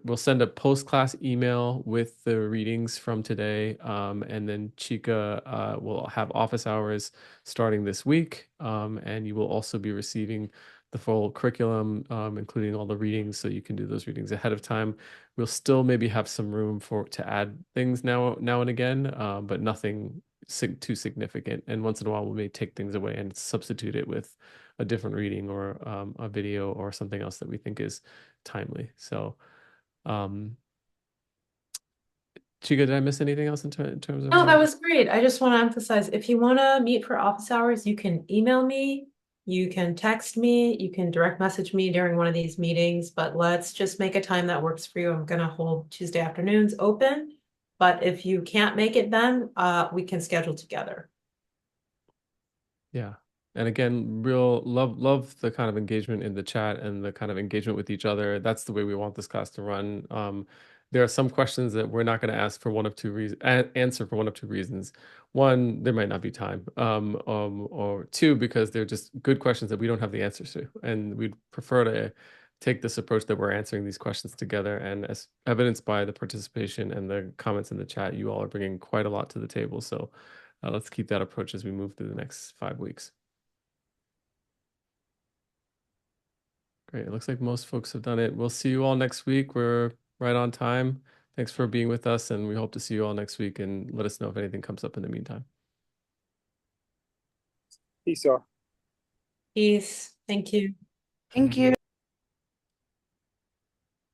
we'll send a post-class email with the readings from today, and then Chica will have office hours starting this week, and you will also be receiving the full curriculum, including all the readings, so you can do those readings ahead of time. We'll still maybe have some room to add things now and again, but nothing too significant. And once in a while, we may take things away and substitute it with a different reading or a video or something else that we think is timely. So, Chica, did I miss anything else in terms of? No, that was great. I just want to emphasize, if you want to meet for office hours, you can email me, you can text me, you can direct message me during one of these meetings, but let's just make a time that works for you. I'm going to hold Tuesday afternoons open, but if you can't make it then, we can schedule together. Yeah. And again, real love the kind of engagement in the chat and the kind of engagement with each other. That's the way we want this class to run. There are some questions that we're not going to ask for one of two reasons, answer for one of two reasons. One, there might not be time, or two, because they're just good questions that we don't have the answers to, and we'd prefer to take this approach that we're answering these questions together. And as evidenced by the participation and the comments in the chat, you all are bringing quite a lot to the table. So let's keep that approach as we move through the next 5 weeks. Great. It looks like most folks have done it. We'll see you all next week. We're right on time. Thanks for being with us, and we hope to see you all next week, and let us know if anything comes up in the meantime. Peace, y'all. Peace. Thank you. Thank you.